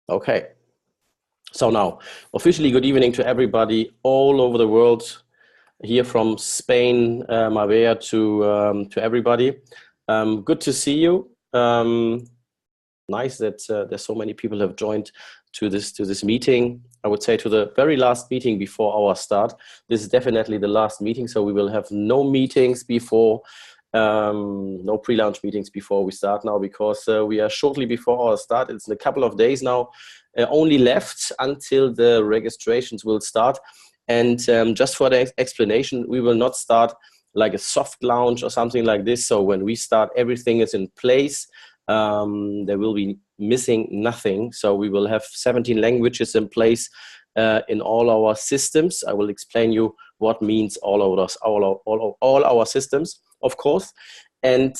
Okay. So now, officially, good evening to everybody all over the world, here from Spain, Marbella, to everybody. Good to see you. Nice that there's so many people have joined to this meeting. I would say to the very last meeting before our start. This is definitely the last meeting, so we will have no meetings before. No pre-launch meetings before we start now, because we are shortly before our start. It's in a couple of days now, only left until the registrations will start. And just for the explanation, we will not start like a soft launch or something like this. So when we start, everything is in place. There will be missing nothing. So we will have 17 languages in place in all our systems. I will explain you what means all our systems, of course. And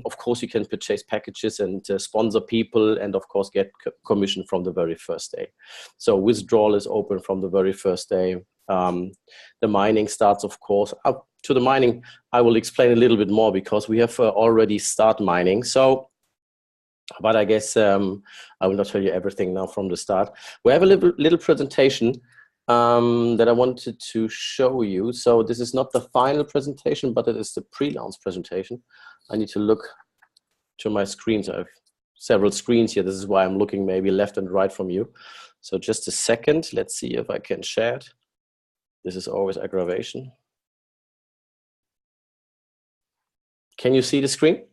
of course, you can purchase packages and sponsor people, and of course get commission from the very first day. So withdrawal is open from the very first day. The mining starts, of course. Up to the mining, I will explain a little bit more, because we have already start mining. So, but I guess I will not tell you everything now from the start. We have a little presentation that I wanted to show you. So this is not the final presentation, but it is the pre-launch presentation. I need to look to my screens. I have several screens here. This is why I'm looking maybe left and right from you. So just a second. Let's see if I can share it. This is always aggravation. Can you see the screen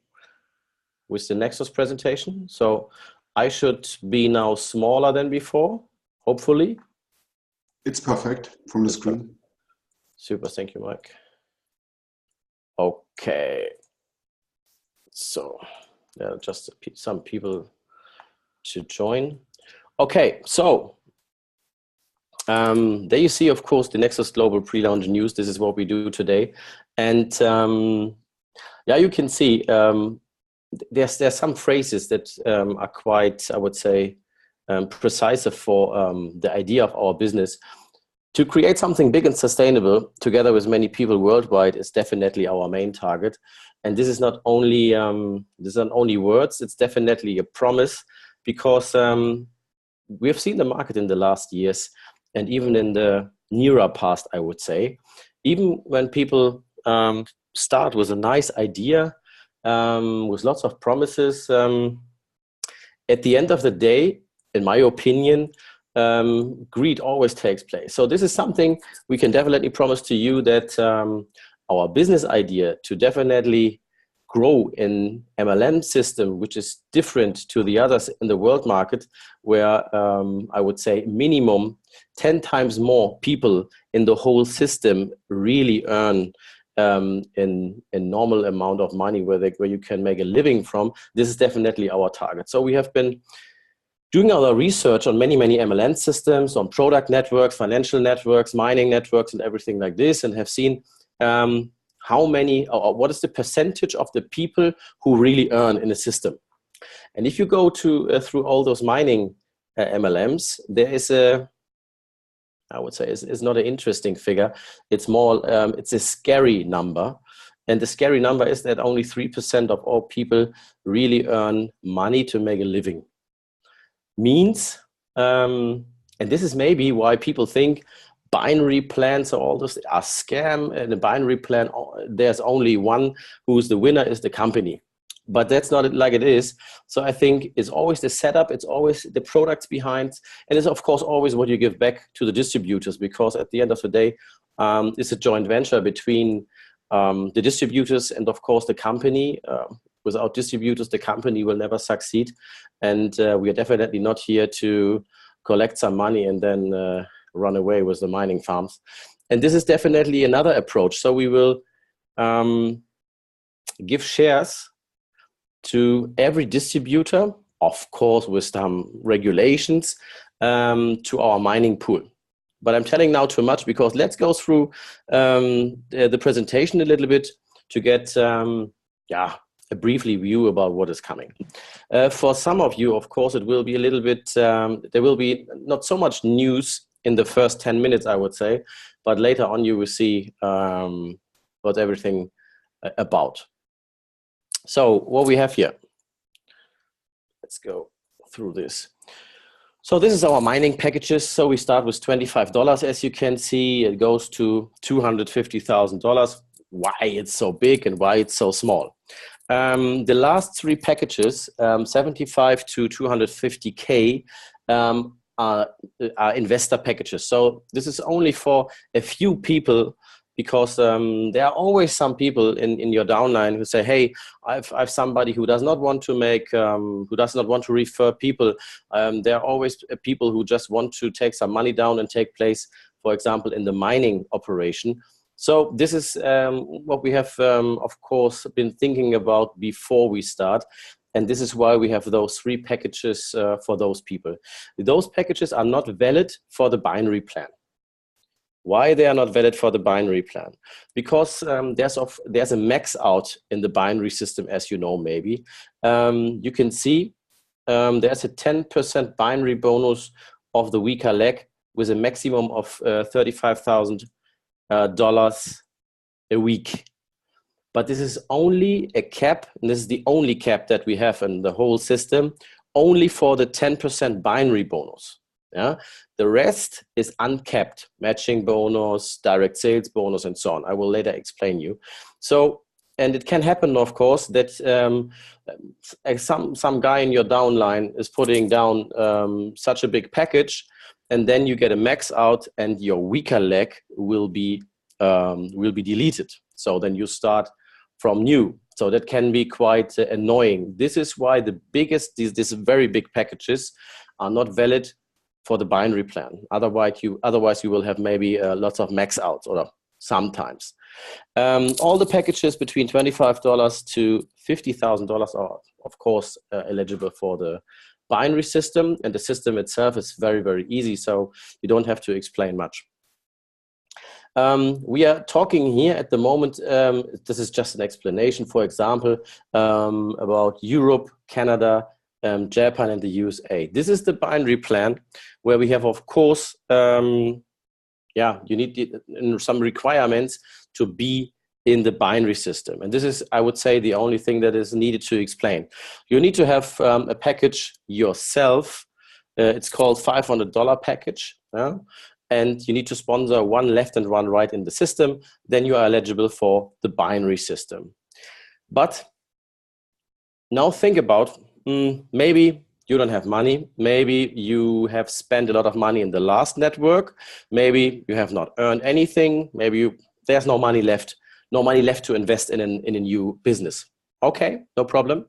with the Nexus presentation? So I should be now smaller than before, hopefully. It's perfect from the screen. Super, thank you, Mike. Okay. So just some people to join. Okay, so there you see, of course, the Nexus Global Pre-Launch News. This is what we do today. And yeah, you can see there's some phrases that are quite, I would say, precise for the idea of our business. To create something big and sustainable together with many people worldwide is definitely our main target. And this is not only words, it's definitely a promise, because we have seen the market in the last years, and even in the nearer past, I would say, even when people start with a nice idea, with lots of promises, at the end of the day, in my opinion, greed always takes place. So this is something we can definitely promise to you, that our business idea to definitely grow in MLM system, which is different to the others in the world market, where I would say minimum 10 times more people in the whole system really earn in a normal amount of money where you can make a living from. This is definitely our target. So we have been doing our research on many MLM systems, on product networks, financial networks, mining networks, and everything like this, and have seen how many, or what is the percentage of the people who really earn in a system. And if you go to through all those mining MLMs, there is a, I would say, it's not an interesting figure. It's more, it's a scary number. And the scary number is that only 3% of all people really earn money to make a living. Means, and this is maybe why people think binary plans or all those are scam, and a binary plan, there's only one who's the winner, is the company. But that's not like it is. So I think it's always the setup, it's always the products behind, and it's of course always what you give back to the distributors, because at the end of the day, it's a joint venture between the distributors and of course the company. Without distributors, the company will never succeed. And we are definitely not here to collect some money and then run away with the mining farms. And this is definitely another approach. So we will give shares to every distributor, of course, with some regulations, to our mining pool. But I'm telling now too much, because let's go through the presentation a little bit to get, yeah, a brief view about what is coming. For some of you, of course, it will be a little bit, there will be not so much news in the first 10 minutes, I would say, but later on you will see what everything about. So what we have here, let's go through this. So this is our mining packages. So we start with $25. As you can see, it goes to $250,000. Why it's so big and why it's so small. The last three packages, 75 to 250K, are investor packages. So this is only for a few people, because there are always some people in your downline who say, hey, I've somebody who does not want to make, who does not want to refer people. There are always people who just want to take some money down and take place, for example, in the mining operation. So this is what we have, of course, been thinking about before we start. And this is why we have those three packages for those people. Those packages are not valid for the binary plan. Why they are not valid for the binary plan? Because there's a max out in the binary system, as you know, maybe. You can see there's a 10% binary bonus of the weaker leg with a maximum of $35,000 a week. But this is only a cap, and this is the only cap that we have in the whole system, only for the 10% binary bonus. Yeah, the rest is uncapped, matching bonus, direct sales bonus, and so on. I will later explain you. So, and it can happen, of course, that some guy in your downline is putting down such a big package, and then you get a max out, and your weaker leg will be deleted. So then you start from new. So that can be quite annoying. This is why the biggest, these very big packages are not valid for the binary plan. Otherwise you will have maybe lots of max outs, or sometimes. All the packages between $25 to $50,000 are, of course, eligible for the binary system, and the system itself is very, very easy, so you don't have to explain much. We are talking here at the moment, this is just an explanation, for example, about Europe, Canada, Japan, and the USA. This is the binary plan where we have, of course, you need some requirements to be in the binary system. And this is, I would say, the only thing that is needed to explain. You need to have a package yourself. It's called $500 package. And you need to sponsor one left and one right in the system. Then you are eligible for the binary system. But now think about, maybe you don't have money. Maybe you have spent a lot of money in the last network. Maybe you have not earned anything. Maybe there's no money left to invest in a new business. Okay, no problem.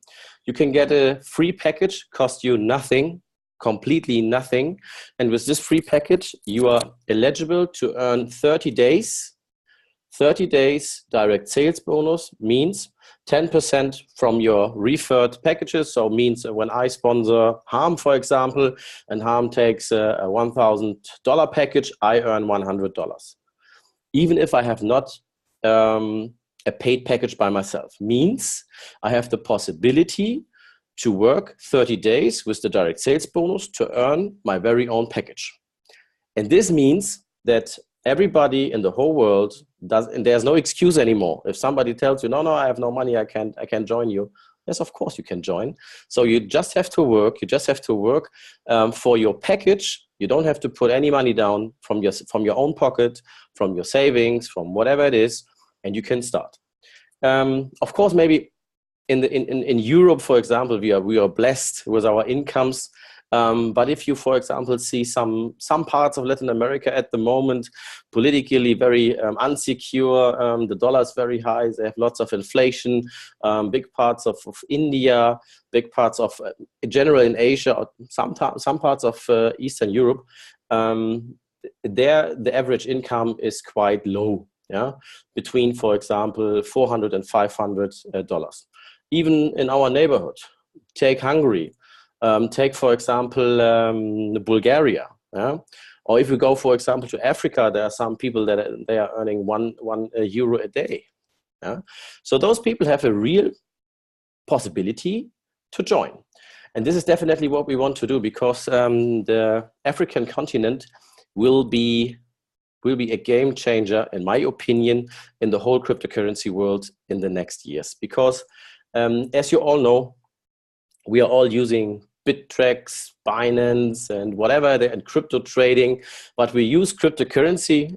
You can get a free package, cost you nothing, completely nothing. And with this free package, you are eligible to earn 30 days. 30 days direct sales bonus means 10% from your referred packages. So means when I sponsor Harm, for example, and Harm takes a $1,000 package, I earn $100. Even if I have not a paid package by myself, means I have the possibility to work 30 days with the direct sales bonus to earn my very own package. And this means that everybody in the whole world does, and there's no excuse anymore. If somebody tells you, no, I have no money, I can't join you. Yes, of course you can join. So you just have to work. You just have to work for your package. You don't have to put any money down from your own pocket, from your savings, from whatever it is, and you can start. Of course, maybe in Europe, for example, we are blessed with our incomes. But if you, for example, see some parts of Latin America at the moment, politically very unsecure, the dollar is very high, they have lots of inflation, big parts of India, big parts of general in Asia, or some parts of Eastern Europe, there the average income is quite low, between, for example, $400 and $500. Even in our neighborhood, take Hungary. Take, for example, Bulgaria. Or if we go, for example, to Africa, there are some people that they are earning one euro a day. So those people have a real possibility to join. And this is definitely what we want to do, because the African continent will be a game changer, in my opinion, in the whole cryptocurrency world in the next years. Because as you all know, we are all using Bittrex, Binance, and whatever, and crypto trading. But we use cryptocurrency,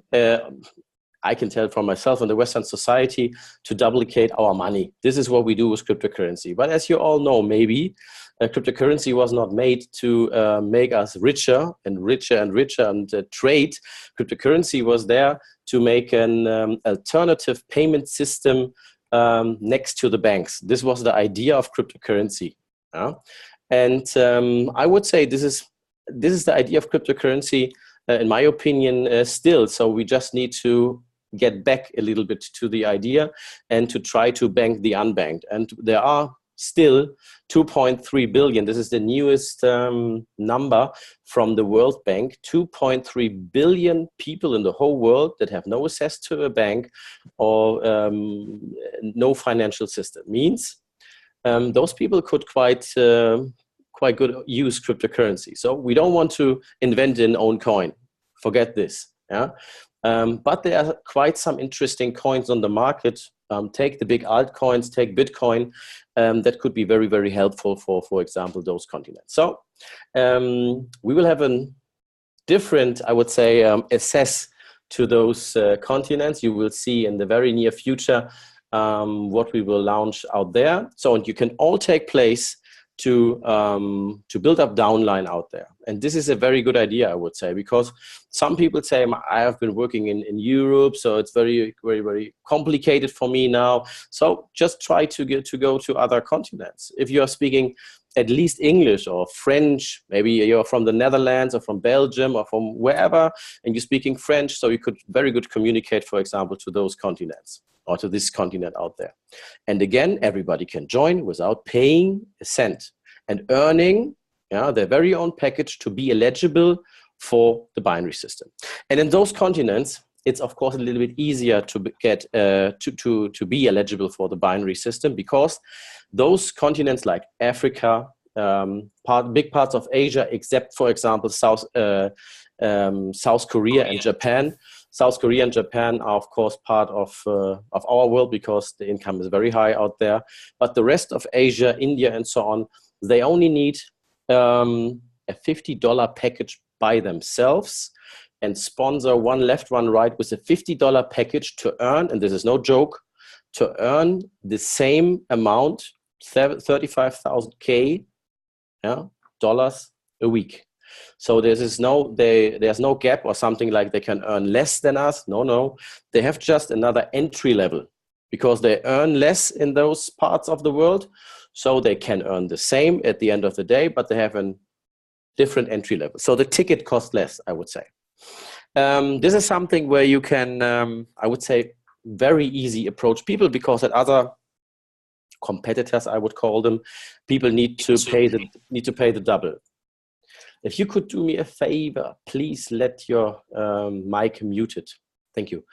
I can tell from myself in the Western society, to duplicate our money. This is what we do with cryptocurrency. But as you all know, maybe cryptocurrency was not made to make us richer and richer and richer and trade. Cryptocurrency was there to make an alternative payment system next to the banks. This was the idea of cryptocurrency. And I would say this is the idea of cryptocurrency, in my opinion, still. So we just need to get back a little bit to the idea and to try to bank the unbanked. And there are still 2.3 billion. This is the newest number from the World Bank. 2.3 billion people in the whole world that have no access to a bank or no financial system. Means those people could quite good use cryptocurrency. So we don't want to invent an own coin. Forget this. Yeah. But there are quite some interesting coins on the market. Take the big altcoins, take Bitcoin. That could be very, very helpful for example, those continents. So we will have a different, I would say, access to those continents. You will see in the very near future what we will launch out there. So and you can all take place to build up downline out there. And this is a very good idea, I would say, because some people say, I have been working in Europe, so it's very, very, very complicated for me now. So just try to go to other continents. If you are speaking at least English or French, maybe you're from the Netherlands or from Belgium or from wherever, and you're speaking French, so you could very good communicate, for example, to those continents, or to this continent out there. And again, everybody can join without paying a cent and earning their very own package to be eligible for the binary system. And in those continents, it's of course a little bit easier to get to be eligible for the binary system, because those continents like Africa, big parts of Asia, except for example South Korea and Japan. South Korea and Japan are, of course, part of our world because the income is very high out there. But the rest of Asia, India, and so on, they only need a $50 package by themselves and sponsor one left, one right with a $50 package to earn, and this is no joke, to earn the same amount, 35,000 dollars a week. So there's no gap or something like they can earn less than us. No. They have just another entry level because they earn less in those parts of the world. So they can earn the same at the end of the day, but they have a different entry level. So the ticket costs less, I would say. This is something where you can, I would say, very easy approach people, because at other competitors, I would call them, people need to pay the double. If you could do me a favor, please let your mic muted. Thank you.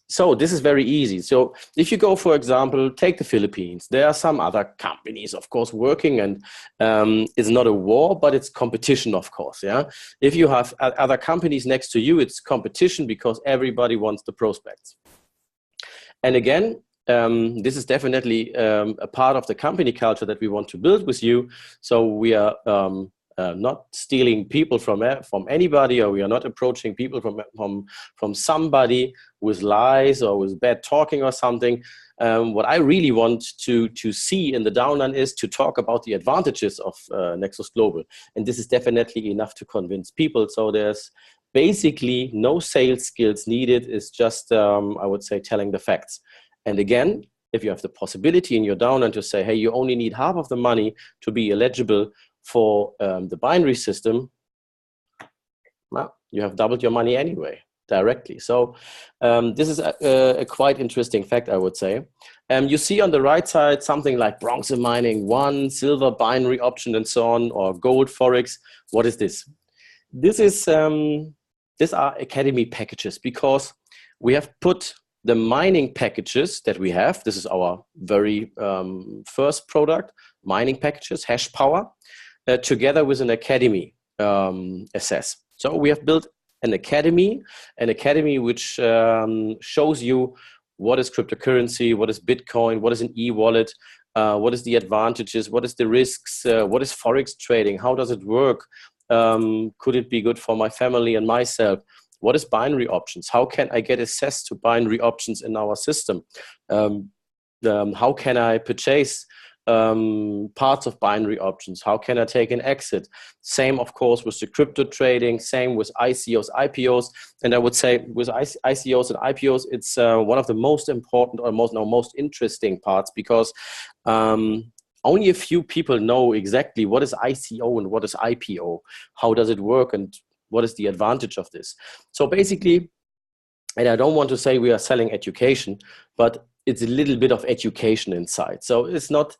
So this is very easy. So if you go, for example, take the Philippines, there are some other companies, of course, working, and it's not a war, but it's competition, of course. Yeah. If you have other companies next to you, it's competition because everybody wants the prospects. And again, this is definitely a part of the company culture that we want to build with you. So we are not stealing people from anybody, or we are not approaching people from somebody with lies or with bad talking or something. What I really want to see in the downline is to talk about the advantages of Nexus Global. And this is definitely enough to convince people. So there's basically no sales skills needed. It's just, I would say, telling the facts. And again, if you have the possibility in your downline to say, hey, you only need half of the money to be eligible for the binary system, well, you have doubled your money anyway, directly. So this is a quite interesting fact, I would say. You see on the right side something like bronze mining 1, silver binary option, and so on, or gold Forex. What is this? These are academy packages, because we have put the mining packages that we have. This is our very first product, mining packages, hash power, together with an academy access. So we have built an academy which shows you what is cryptocurrency, what is Bitcoin, what is an e-wallet, what is the advantages, what is the risks, what is Forex trading, how does it work, could it be good for my family and myself, what is binary options, how can I get access to binary options in our system, how can I purchase parts of binary options, how can I take an exit. Same of course with the crypto trading, same with ICOs, IPOs. And I would say with ICOs and IPOs, it's one of the most important or most interesting parts, because only a few people know exactly what is ICO and what is IPO, how does it work, and what is the advantage of this. So basically, and I don't want to say we are selling education, but it's a little bit of education inside. So it's not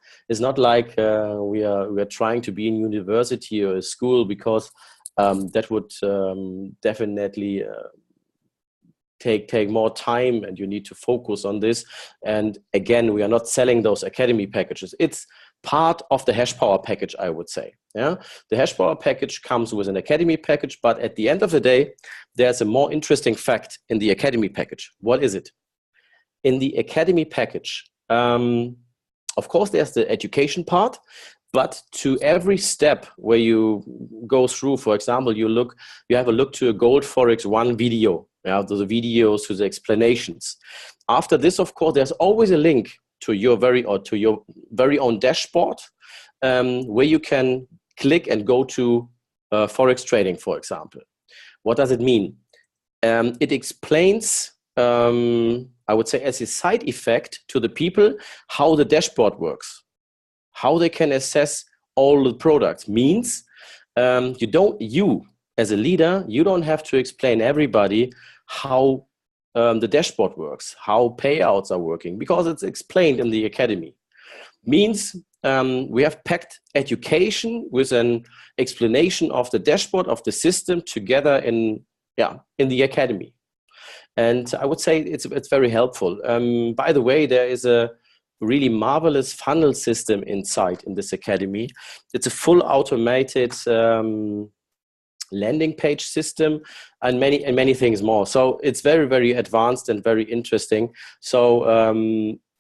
like we are trying to be in university or a school, because that would definitely take more time, and you need to focus on this. And again, we are not selling those academy packages. It's part of the hash power package, I would say. Yeah, the hash power package comes with an academy package, but at the end of the day, there's a more interesting fact in the academy package. What is it? In the academy package, of course, there's the education part, but to every step where you go through, for example, you have a look to a Gold Forex 1 video, the videos to the explanations. After this, of course, there's always a link to your very own dashboard, where you can click and go to Forex trading, for example. What does it mean? It explains, I would say, as a side effect to the people, how the dashboard works, how they can assess all the products. Means you as a leader, you don't have to explain everybody how the dashboard works, how payouts are working, because it's explained in the academy. Means we have packed education with an explanation of the dashboard of the system together in the academy. And I would say it's very helpful. By the way, there is a really marvelous funnel system inside in this academy. It's a full automated landing page system, and many things more. So it's very, very advanced and very interesting. So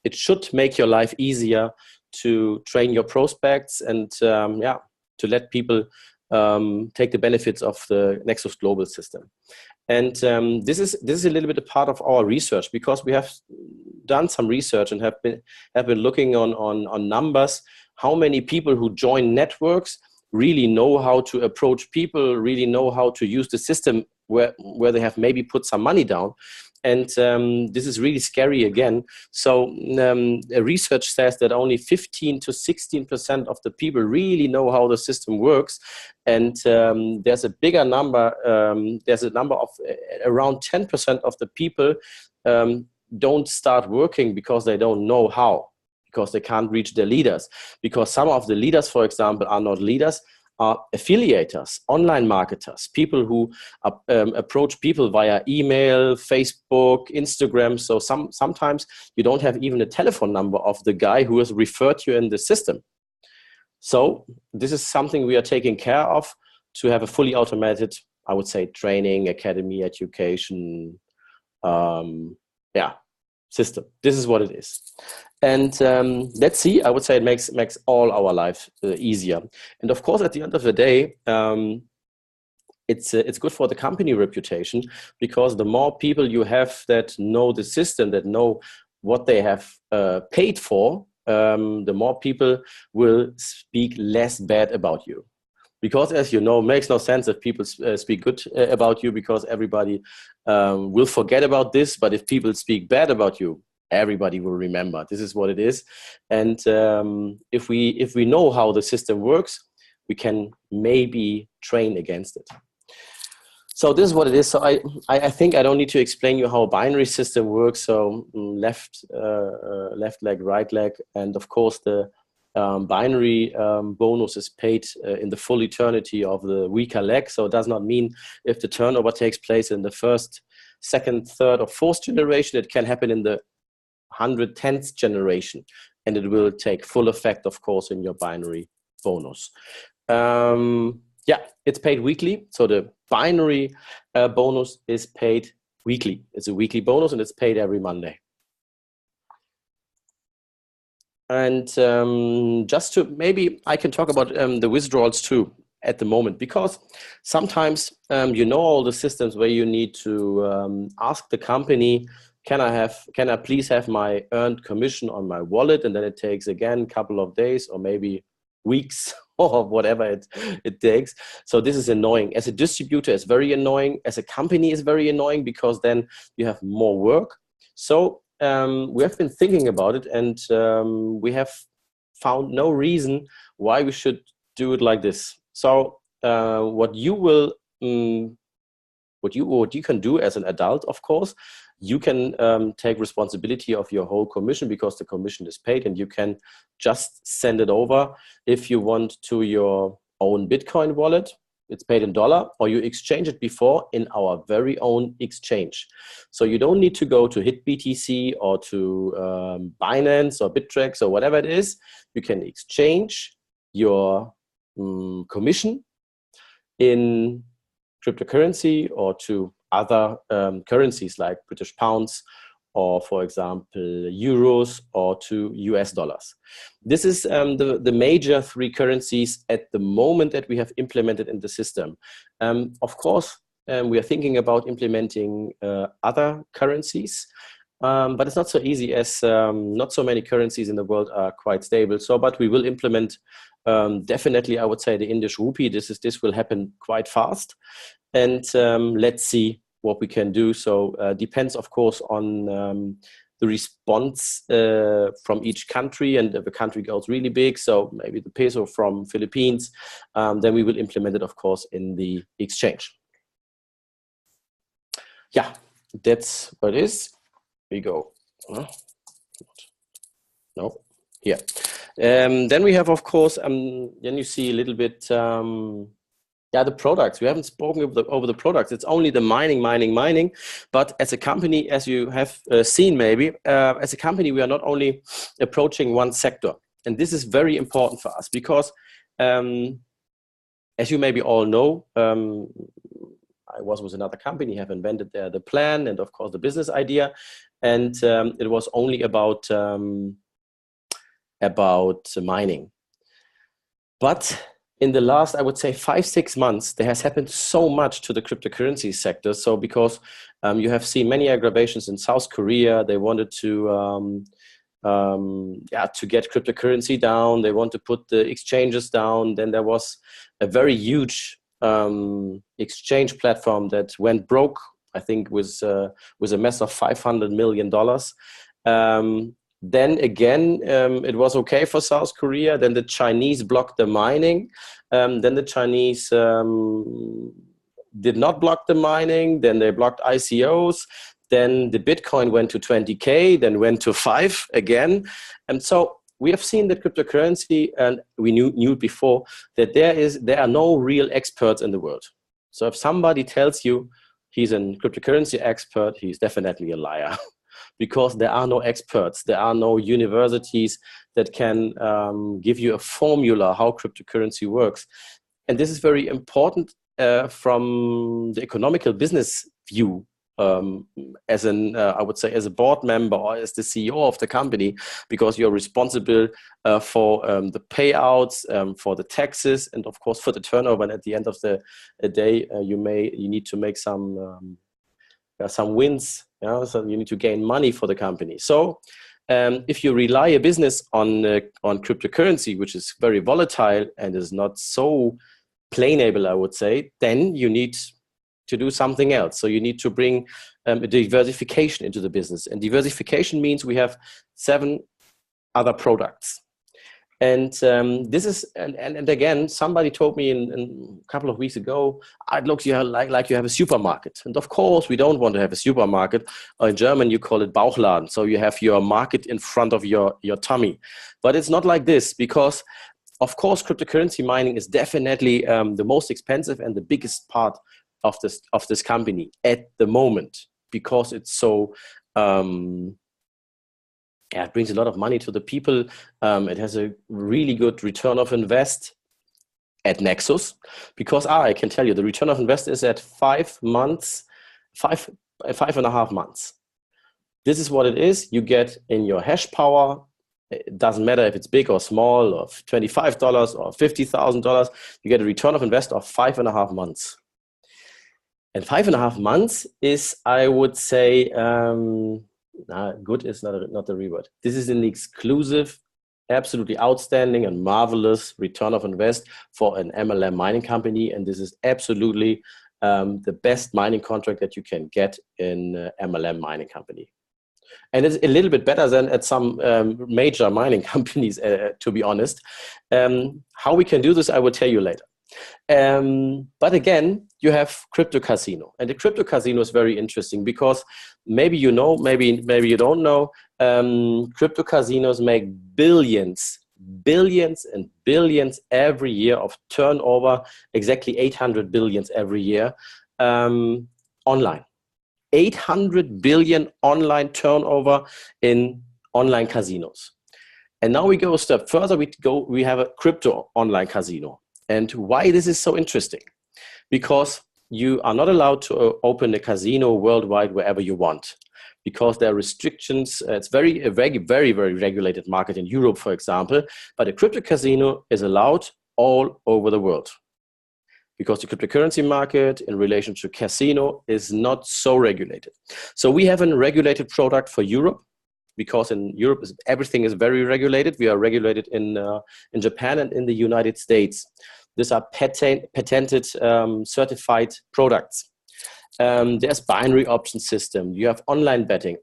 it should make your life easier to train your prospects and to let people take the benefits of the Nexus global system. And this is a little bit a part of our research, because we have done some research and have been looking on numbers, how many people who join networks really know how to approach people, really know how to use the system where they have maybe put some money down. And this is really scary again. So research says that only 15 to 16% of the people really know how the system works. And there's a bigger number, there's a number of around 10% of the people don't start working because they don't know how, because they can't reach their leaders. Because some of the leaders, for example, are not leaders, are affiliators, online marketers, people who approach people via email, Facebook, Instagram. So sometimes you don't have even a telephone number of the guy who has referred you in the system. So this is something we are taking care of, to have a fully automated, I would say, training, academy, education, system. This is what it is. And let's see, I would say it makes all our life easier. And of course, at the end of the day, it's good for the company reputation, because the more people you have that know the system, that know what they have paid for, the more people will speak less bad about you. Because, as you know, it makes no sense if people speak good about you, because everybody will forget about this. But if people speak bad about you, everybody will remember. This is what it is. And if we know how the system works, we can maybe train against it. So this is what it is. So I think I don't need to explain you how a binary system works. So left leg, right leg, and of course the binary bonus is paid in the full eternity of the weaker leg. So it does not mean if the turnover takes place in the first, second, third, or fourth generation, it can happen in the 110th generation, and it will take full effect, of course, in your binary bonus. It's paid weekly. So the binary bonus is paid weekly. It's a weekly bonus, and it's paid every Monday. And just to, maybe I can talk about the withdrawals too at the moment, because sometimes you know all the systems where you need to ask the company, can I please have my earned commission on my wallet? And then it takes again a couple of days or maybe weeks or whatever it takes. So this is annoying. As a distributor, it's very annoying. As a company, it's very annoying because then you have more work. So we have been thinking about it, and we have found no reason why we should do it like this. So what you can do as an adult, of course, you can take responsibility of your whole commission, because the commission is paid, and you can just send it over if you want to your own Bitcoin wallet. It's paid in dollar, or you exchange it before in our very own exchange. So you don't need to go to HitBTC or to Binance or Bittrex or whatever it is. You can exchange your commission in cryptocurrency or to other currencies like British pounds, or for example euros, or to US dollars. This is the major three currencies at the moment that we have implemented in the system. Of course, we are thinking about implementing other currencies, but it's not so easy, as not so many currencies in the world are quite stable. So, but we will implement definitely, I would say, the Indian rupee. This will happen quite fast, and let's see what we can do. So depends, of course, on the response from each country, and if a country goes really big, so maybe the peso from Philippines, then we will implement it, of course, in the exchange. Yeah, that's what it is. We go. No, here. Then we have, of course, then you see a little bit. The products. We haven't spoken over the products. It's only the mining. But as a company, as you have seen maybe, as a company, we are not only approaching one sector. And this is very important for us because, as you maybe all know, I was with another company, have invented the plan and, of course, the business idea. And it was only about mining. But in the last, I would say 5-6 months, there has happened so much to the cryptocurrency sector. So because you have seen many aggravations in South Korea, they wanted to get cryptocurrency down. They want to put the exchanges down. Then there was a very huge exchange platform that went broke, I think, with a mess of $500 million. Then again, it was okay for South Korea. Then the Chinese blocked the mining. Then the Chinese did not block the mining. Then they blocked ICOs. Then the Bitcoin went to 20K, then went to 5 again. And so we have seen that cryptocurrency, and we knew before, that there are no real experts in the world. So if somebody tells you he's a cryptocurrency expert, he's definitely a liar. Because there are no experts, there are no universities that can give you a formula how cryptocurrency works. And this is very important from the economical business view, as I would say, as a board member or as the CEO of the company, because you're responsible for the payouts, for the taxes, and of course for the turnover. And at the end of the day, you need to make some wins. So you need to gain money for the company. So if you rely a business on cryptocurrency, which is very volatile and is not so plainable, I would say, then you need to do something else. So you need to bring a diversification into the business. And diversification means we have 7 other products. And this is, and again, somebody told me in a couple of weeks ago, it looks like you have a supermarket. And of course, we don't want to have a supermarket. Or in German, you call it Bauchladen. So you have your market in front of your tummy. But it's not like this, because, of course, cryptocurrency mining is definitely the most expensive and the biggest part of this company at the moment, because it's so... it brings a lot of money to the people. It has a really good return of invest at Nexus, because I can tell you the return of invest is at 5 months, 5.5 months. This is what it is. You get in your hash power It doesn't matter if it's big or small, or $25 or $50,000, you get a return of invest of 5.5 months. And 5.5 months is, I would say, good is not the reward. This is an exclusive, absolutely outstanding and marvelous return of invest for an MLM mining company. And this is absolutely the best mining contract that you can get in MLM mining company. And it's a little bit better than at some major mining companies, to be honest. How we can do this, I will tell you later. But again, you have crypto casino, and the crypto casino is very interesting because maybe you know, maybe you don't know. Crypto casinos make billions and billions every year of turnover, exactly 800 billions every year online. 800 billion online turnover in online casinos. And now we go a step further. We have a crypto online casino. And why this is so interesting? Because you are not allowed to open a casino worldwide wherever you want, because there are restrictions. It's a very, very regulated market in Europe, for example. But a crypto casino is allowed all over the world, because the cryptocurrency market in relation to casino is not so regulated. So we have a regulated product for Europe, because in Europe everything is very regulated. We are regulated in Japan and in the United States. These are patented, certified products. There's binary option system. You have online betting,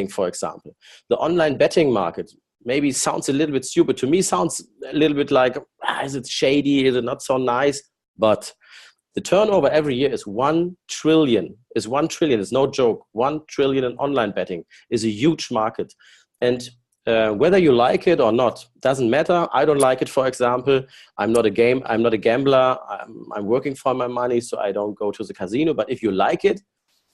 for example. The online betting market maybe sounds a little bit stupid. To me, sounds a little bit like, is it shady? Is it not so nice? But the turnover every year is 1 trillion. It's 1 trillion. It's no joke. 1 trillion in online betting is a huge market. And whether you like it or not, doesn't matter. I don't like it, for example. I'm not a gambler. I'm working for my money, so I don't go to the casino. But if you like it,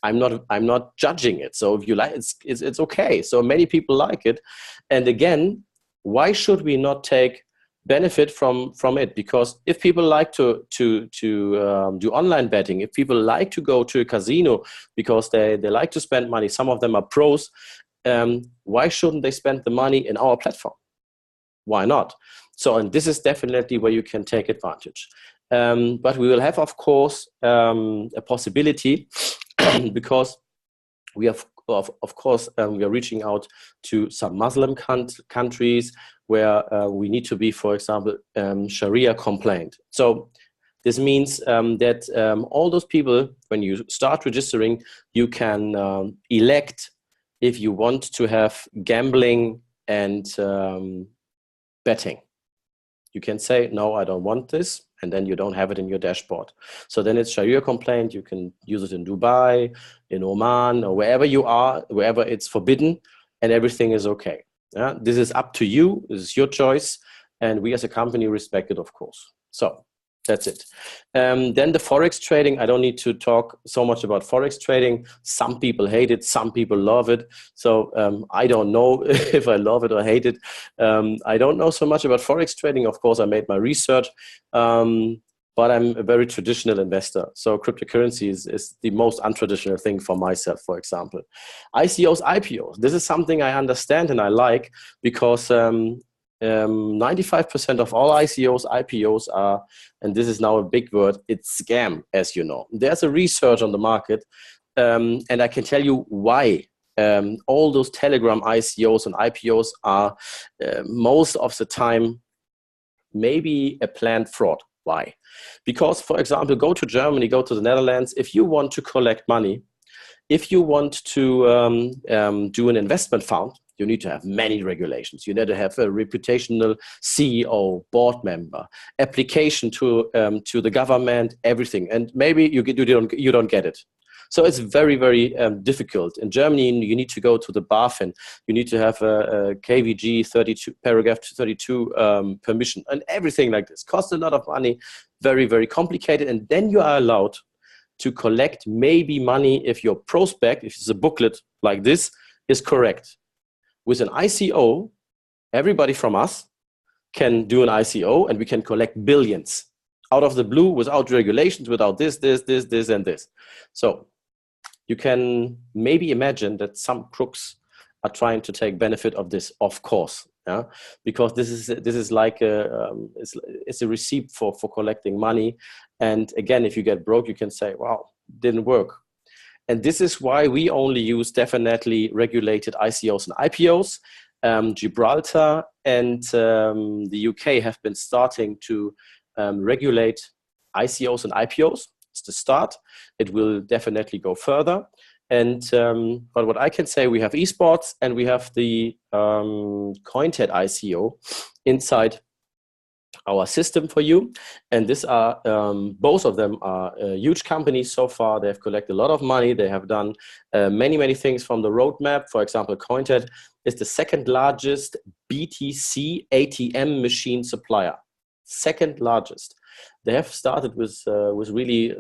I'm not judging it. So if you like it, it's okay. So many people like it. And again, why should we not take benefit from it? Because if people like to do online betting, if people like to go to a casino because they like to spend money, some of them are pros, why shouldn't they spend the money in our platform? Why not? So, and this is definitely where you can take advantage. But we will have, of course, a possibility because we have, of course, we are reaching out to some Muslim countries where we need to be, for example, Sharia compliant. So this means that all those people, when you start registering, you can elect if you want to have gambling and betting. You can say, no, I don't want this, and then you don't have it in your dashboard. So then it's Sharia compliant. You can use it in Dubai, in Oman, or wherever you are, wherever it's forbidden, and everything is okay. Yeah? This is up to you. This is your choice, and we as a company respect it, of course. So that's it. Then the Forex trading, I don't need to talk so much about Forex trading. Some people hate it, some people love it. So I don't know if I love it or hate it. I don't know so much about Forex trading. Of course, I made my research, but I'm a very traditional investor. So cryptocurrency is the most untraditional thing for myself, for example. ICOs, IPOs. This is something I understand and I like because 95% of all ICOs, IPOs are, and this is now a big word, it's scam, as you know. There's a research on the market, and I can tell you why all those Telegram ICOs and IPOs are most of the time maybe a planned fraud. Why? Because, for example, go to Germany, go to the Netherlands. If you want to collect money, if you want to do an investment fund, you need to have many regulations. You need to have a reputational CEO, board member, application to the government, everything. And maybe you don't get it. So it's very, very difficult. In Germany, you need to go to the BaFin. You need to have a KVG 32, paragraph 32 permission, and everything like this. Costs a lot of money, very, very complicated. And then you are allowed to collect maybe money if your prospect, if it's a booklet like this, is correct. With an ICO, everybody from us can do an ICO and we can collect billions out of the blue without regulations, without this, and this. So you can maybe imagine that some crooks are trying to take benefit of this, of course. Yeah, because this is like it's a receipt for collecting money. And again, if you get broke, you can say, "Wow, didn't work." And this is why we only use definitely regulated ICOs and IPOs. Gibraltar and the UK have been starting to regulate ICOs and IPOs. It's the start. It will definitely go further. And but what I can say, we have esports and we have the CoinTed ICO inside our system for you. And these are both of them are huge companies so far. They have collected a lot of money. They have done many things from the roadmap. For example, CoinTed is the second largest BTC ATM machine supplier. Second largest. They have started with really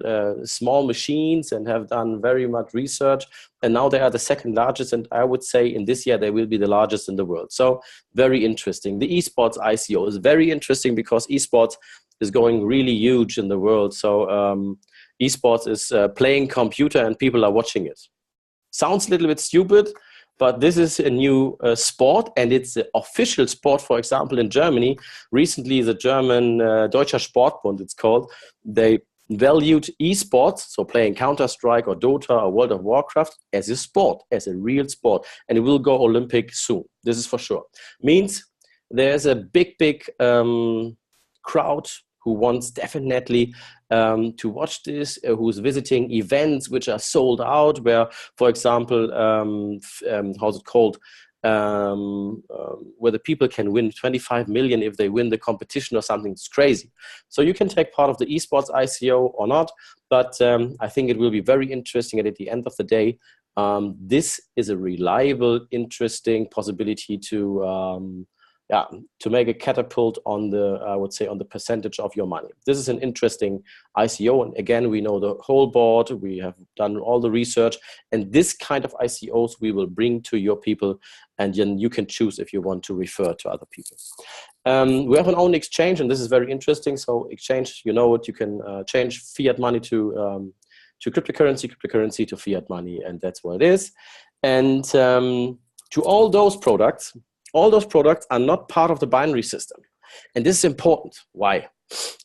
small machines and have done very much research. And now they are the second largest. And I would say in this year, they will be the largest in the world. So very interesting. The esports ICO is very interesting because esports is going really huge in the world. So esports is playing computer and people are watching it. Sounds a little bit stupid, but this is a new sport, and it's the official sport. For example, in Germany, recently the German Deutscher Sportbund, it's called, they valued esports, so playing Counter-Strike or Dota or World of Warcraft, as a sport, as a real sport. And it will go Olympic soon. This is for sure. Means there's a big crowd who wants definitely to watch this, who's visiting events which are sold out, where, for example, how's it called, where the people can win 25 million if they win the competition or something. It's crazy. So you can take part of the esports ICO or not, but I think it will be very interesting. And at the end of the day, this is a reliable, interesting possibility to make a catapult on the, I would say, on the percentage of your money. This is an interesting ICO. And again, we know the whole board, we have done all the research, and this kind of ICOs we will bring to your people, and then you can choose if you want to refer to other people. We have an own exchange, and this is very interesting. So exchange, you know what, you can change fiat money to cryptocurrency to fiat money, and that's what it is. And to all those products are not part of the binary system. And this is important. Why?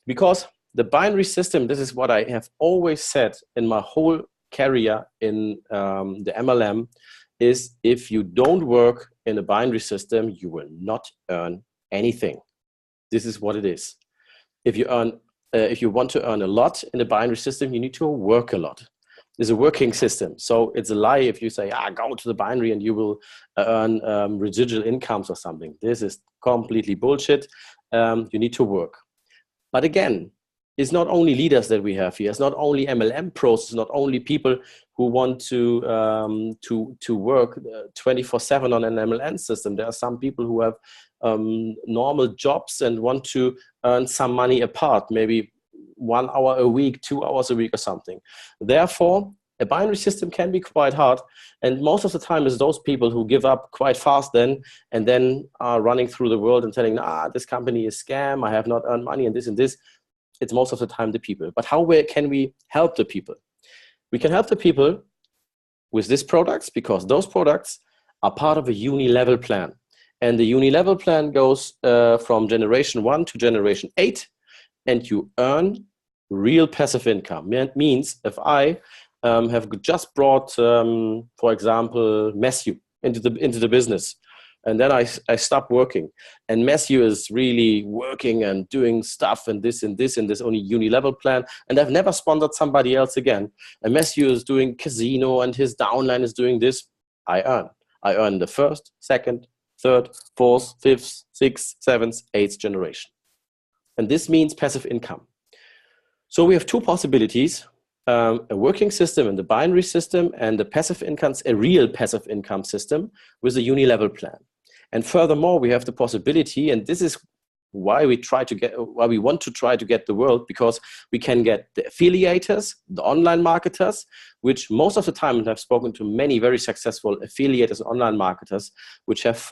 Because the binary system, this is what I have always said in my whole career in the MLM, is if you don't work in a binary system, you will not earn anything. This is what it is. If you want to earn a lot in a binary system, you need to work a lot. It's a working system. So it's a lie if you say, go to the binary and you will earn residual incomes or something. This is completely bullshit. You need to work. But again, it's not only leaders that we have here. It's not only MLM pros. It's not only people who want to work 24/7 on an MLM system. There are some people who have normal jobs and want to earn some money apart, maybe 1 hour a week, 2 hours a week or something. Therefore, a binary system can be quite hard. And most of the time it's those people who give up quite fast then, and then are running through the world and telling, this company is scam, I have not earned money and this. It's most of the time the people. But how can we help the people? We can help the people with these products, because those products are part of a uni-level plan. And the uni-level plan goes from generation 1 to generation 8, and you earn real passive income. That means if I have just brought, for example, Matthew into the business, and then I stop working, and Matthew is really working and doing stuff and this only uni-level plan, and I've never sponsored somebody else again, and Matthew is doing casino and his downline is doing this, I earn the first, second, third, fourth, fifth, sixth, seventh, eighth generation. And this means passive income. So we have two possibilities, a working system and the binary system, and the passive income, a real passive income system with a uni-level plan. And furthermore, we have the possibility, and this is why we want to try to get the world, because we can get the affiliators, the online marketers, which most of the time, and I've spoken to many very successful affiliators, online marketers, which have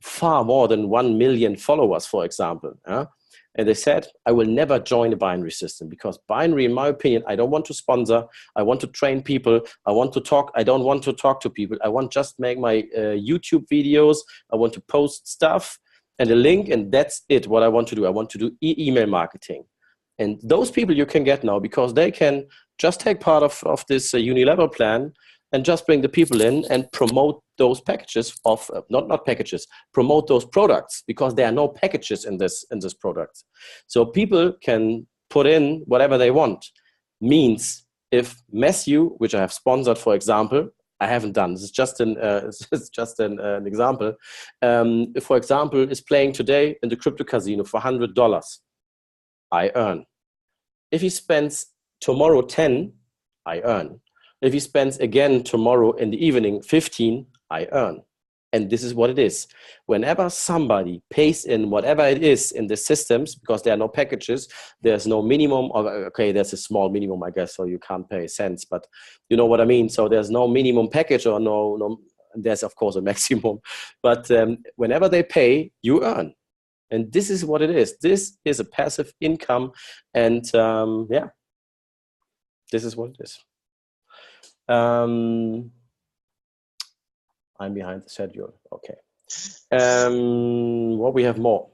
far more than 1 million followers, for example. And they said, I will never join a binary system because binary, in my opinion, I don't want to sponsor. I want to train people. I want to talk. I don't want to talk to people. I want just make my YouTube videos. I want to post stuff and a link, and that's it, what I want to do. I want to do email marketing. And those people you can get now because they can just take part of this unilevel plan and just bring the people in and promote those packages of, not packages, promote those products because there are no packages in this product. So people can put in whatever they want. Means if Matthew, which I have sponsored, for example, I haven't done, this is just an example. If, for example, is playing today in the crypto casino for $100, I earn. If he spends tomorrow 10, I earn. If he spends again tomorrow in the evening 15, I earn. And this is what it is. Whenever somebody pays in whatever it is in the systems, because there are no packages, there's no minimum, okay, there's a small minimum, I guess, so you can't pay cents, but you know what I mean? So there's no minimum package or no there's of course a maximum, but whenever they pay, you earn. And this is what it is. This is a passive income. And yeah, this is what it is. I'm behind the schedule. Okay. What we have more?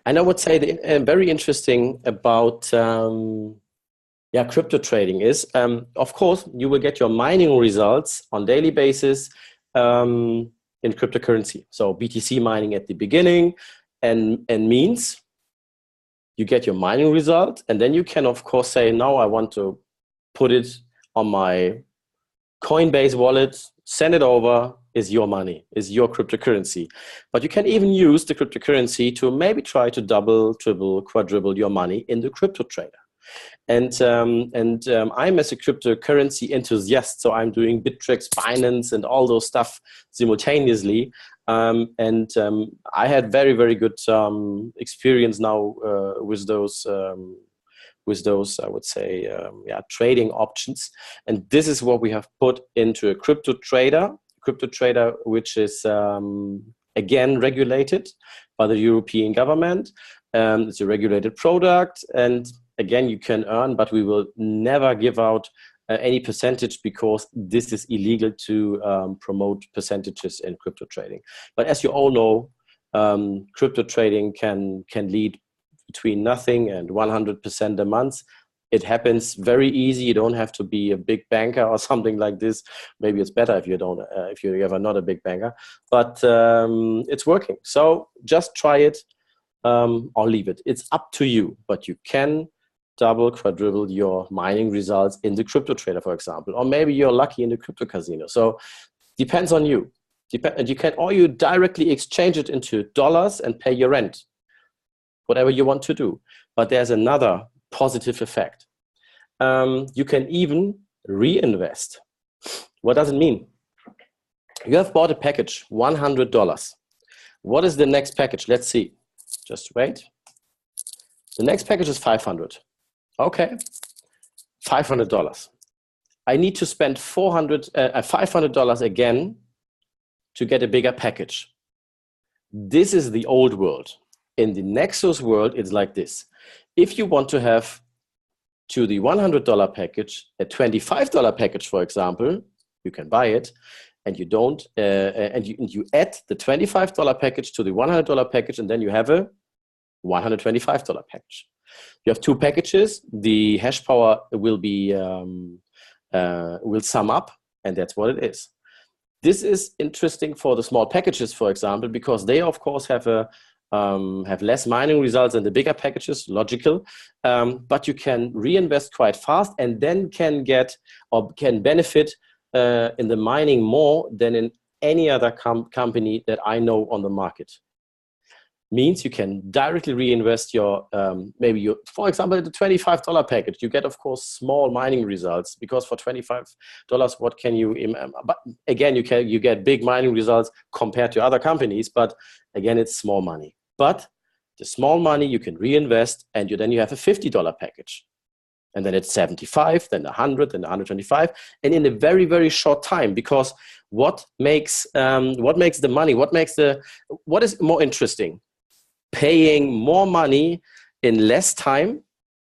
And I would say the very interesting about crypto trading is, of course, you will get your mining results on daily basis in cryptocurrency. So BTC mining at the beginning and means you get your mining result, and then you can, of course, say, now I want to put it on my Coinbase wallet, send it over, is your money, is your cryptocurrency. But you can even use the cryptocurrency to maybe try to double, triple, quadruple your money in the crypto trader. And I'm as a cryptocurrency enthusiast, so I'm doing Bittrex, Binance, and all those stuff simultaneously. I had very, very good experience now with those, I would say, trading options. And this is what we have put into a crypto trader, which is, again, regulated by the European government. It's a regulated product. And again, you can earn, but we will never give out any percentage because this is illegal to promote percentages in crypto trading. But as you all know, crypto trading can lead between nothing and 100% a month. It happens very easy. You don't have to be a big banker or something like this. Maybe it's better if you don't, if you're ever not a big banker. But it's working. So just try it or leave it. It's up to you. But you can double, quadruple your mining results in the crypto trader, for example, or maybe you're lucky in the crypto casino. So depends on you. And you can, or you directly exchange it into dollars and pay your rent, whatever you want to do. But there's another positive effect. You can even reinvest. What does it mean? You have bought a package, $100. What is the next package? Let's see. Just wait. The next package is 500. Okay, $500. I need to spend $500 again to get a bigger package. This is the old world. In the Nexus world, it's like this. If you want to have to the $100 package, a $25 package, for example, you can buy it, and you don't, and you add the $25 package to the $100 package, and then you have a $125 package. You have two packages. The hash power will be will sum up, and that's what it is. This is interesting for the small packages, for example, because they, of course, have less mining results than the bigger packages, logical, but you can reinvest quite fast and then can get or can benefit in the mining more than in any other company that I know on the market. Means you can directly reinvest your, for example, the $25 package, you get, of course, small mining results, because for $25, what can you, but again, you get big mining results compared to other companies, but again, it's small money. But the small money you can reinvest, and then you have a $50 package. And then it's 75, then 100, then 125, and in a very, very short time, because what makes the money, what is more interesting? paying more money in less time,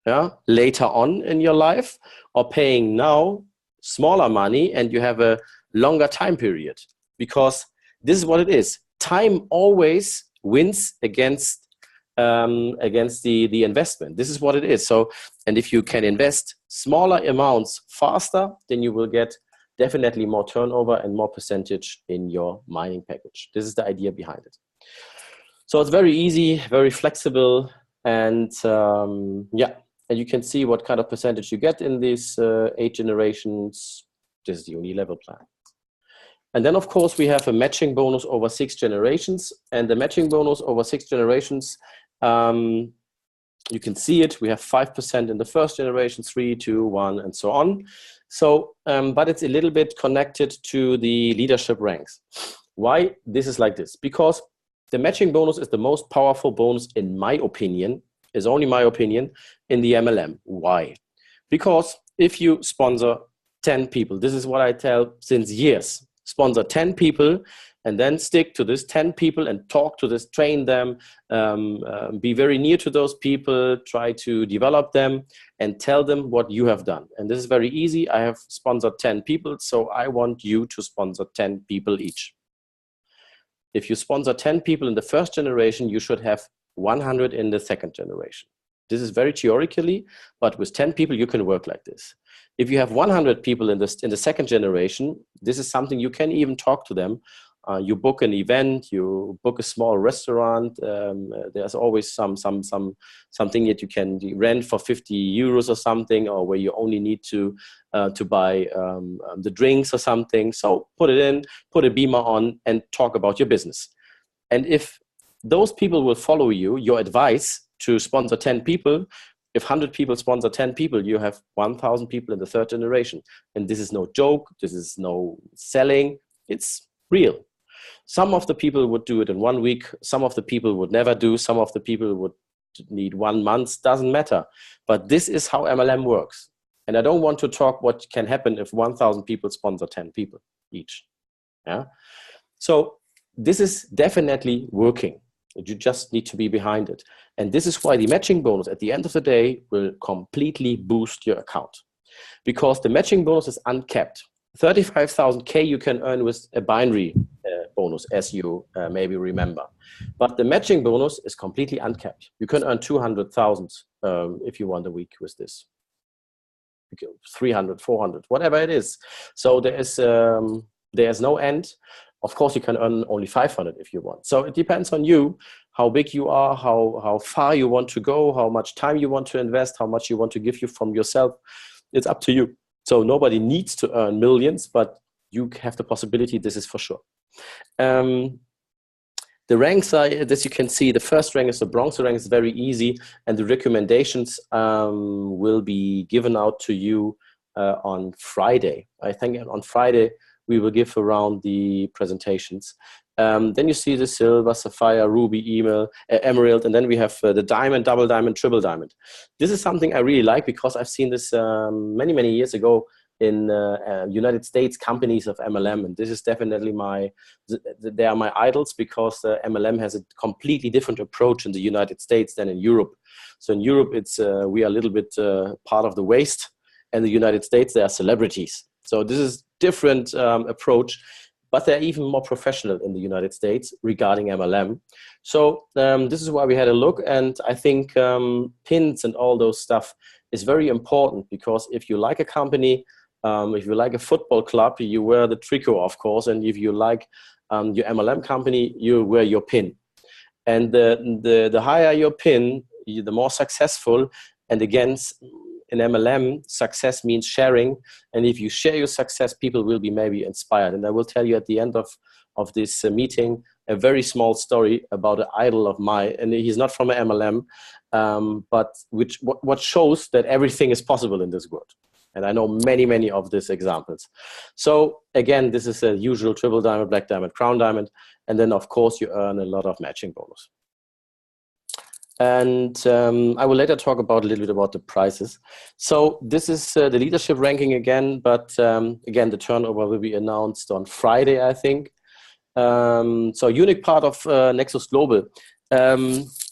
yeah, later on in your life, or paying now smaller money and you have a longer time period? Because this is what it is. Time always wins against the investment. This is what it is. So, and if you can invest smaller amounts faster, then you will get definitely more turnover and more percentage in your mining package. This is the idea behind it. So it's very easy, very flexible, and yeah, and you can see what kind of percentage you get in these 8 generations. This is the unilevel plan. And then, of course, we have a matching bonus over 6 generations. And the matching bonus over 6 generations, you can see it. We have 5% in the first generation, 3, 2, 1, and so on. So, but it's a little bit connected to the leadership ranks. Why this is like this? Because the matching bonus is the most powerful bonus, in my opinion, is only my opinion, in the MLM. Why? Because if you sponsor 10 people, this is what I tell since years, sponsor 10 people and then stick to this 10 people and talk to this, train them, be very near to those people, try to develop them and tell them what you have done. And this is very easy. I have sponsored 10 people, so I want you to sponsor 10 people each. If you sponsor 10 people in the first generation, you should have 100 in the second generation. This is very theoretically, but with 10 people, you can work like this. If you have 100 people in the second generation, this is something you can even talk to them. You book an event, you book a small restaurant. There's always something that you can rent for 50 euros or something, or where you only need to buy the drinks or something. So put it in, put a beamer on, and talk about your business. And if those people will follow you, your advice to sponsor 10 people, if 100 people sponsor 10 people, you have 1,000 people in the third generation. And this is no joke. This is no selling. It's real. Some of the people would do it in 1 week. Some of the people would never do. Some of the people would need 1 month. Doesn't matter. But this is how MLM works. And I don't want to talk what can happen if 1,000 people sponsor 10 people each. Yeah. So this is definitely working. You just need to be behind it. And this is why the matching bonus at the end of the day will completely boost your account. Because the matching bonus is uncapped. 35,000K you can earn with a binary bonus, as you maybe remember. But the matching bonus is completely uncapped. You can earn 200,000 if you want a week with this. 300, 400, whatever it is. So there is no end. Of course, you can earn only 500 if you want. So it depends on you, how big you are, how far you want to go, how much time you want to invest, how much you want to give you from yourself. It's up to you. So nobody needs to earn millions, but you have the possibility, this is for sure. The ranks are, as you can see, the first rank is the bronze rank. Is very easy, and the recommendations will be given out to you on Friday. I think on Friday we will give around the presentations. Then you see the silver, sapphire, ruby, emerald, and then we have the diamond, double diamond, triple diamond. This is something I really like because I've seen this many years ago in United States companies of MLM, and this is definitely they are my idols because MLM has a completely different approach in the United States than in Europe. So in Europe, we are a little bit part of the waste, and the United States, they are celebrities. So this is different approach, but they're even more professional in the United States regarding MLM. So this is why we had a look, and I think pins and all those stuff is very important because if you like a company, if you like a football club, you wear the tricot, of course, and if you like your MLM company, you wear your pin. And the higher your pin, the more successful. And again, in MLM, success means sharing. And if you share your success, people will be maybe inspired. And I will tell you at the end of this meeting a very small story about an idol of mine. And he's not from an MLM, but what shows that everything is possible in this world. And I know many of these examples. So again, this is a usual triple diamond, black diamond, crown diamond. And then, of course, you earn a lot of matching bonus. And I will later talk about a little bit about the prices. So this is the leadership ranking again, but again, the turnover will be announced on Friday, I think. So unique part of Nexus Global.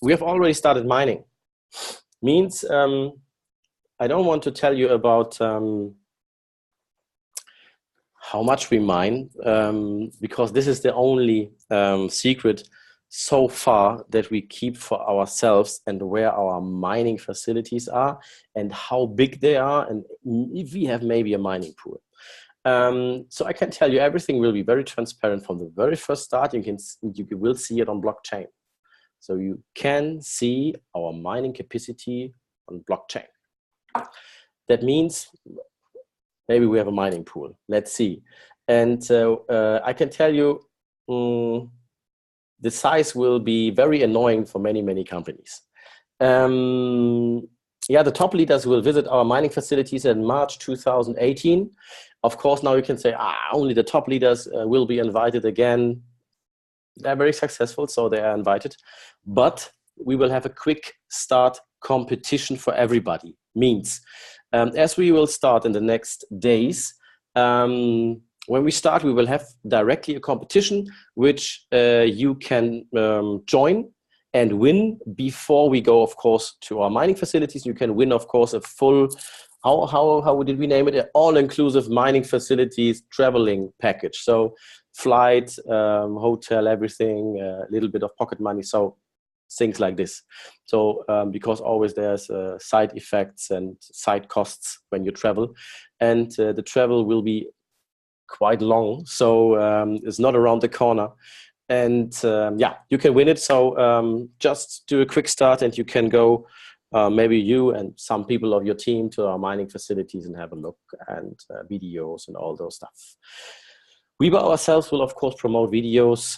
we have already started mining. Means I don't want to tell you about how much we mine, because this is the only secret so far that we keep for ourselves, and where our mining facilities are and how big they are, and if we have maybe a mining pool. So I can tell you everything will be very transparent from the very first start. You will see it on blockchain. So you can see our mining capacity on blockchain. That means maybe we have a mining pool. Let's see. And I can tell you the size will be very annoying for many, many companies. Yeah, the top leaders will visit our mining facilities in March 2018. Of course, now you can say, only the top leaders will be invited again. They're very successful, so they are invited. But we will have a quick start competition for everybody. Means, as we will start in the next days, when we start, we will have directly a competition which you can join and win before we go, of course, to our mining facilities. You can win, of course, a full, how did we name it? An all-inclusive mining facilities traveling package. So flight, hotel, everything, a little bit of pocket money. So things like this. So because always there's side effects and side costs when you travel, and the travel will be quite long, so it's not around the corner, and yeah, you can win it. So just do a quick start, and you can go, maybe you and some people of your team, to our mining facilities and have a look, and videos and all those stuff. We by ourselves will, of course, promote videos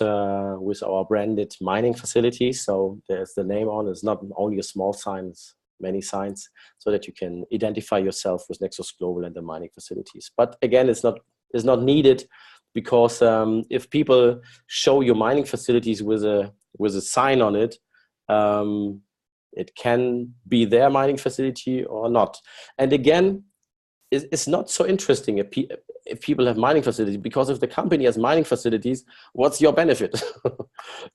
with our branded mining facilities. So there's the name on. It's not only a small sign, it's many signs, so that you can identify yourself with Nexus Global and the mining facilities. But again, it's not needed, because if people show your mining facilities with a sign on it, it can be their mining facility or not. And again, it's not so interesting if people have mining facilities, because if the company has mining facilities, what's your benefit?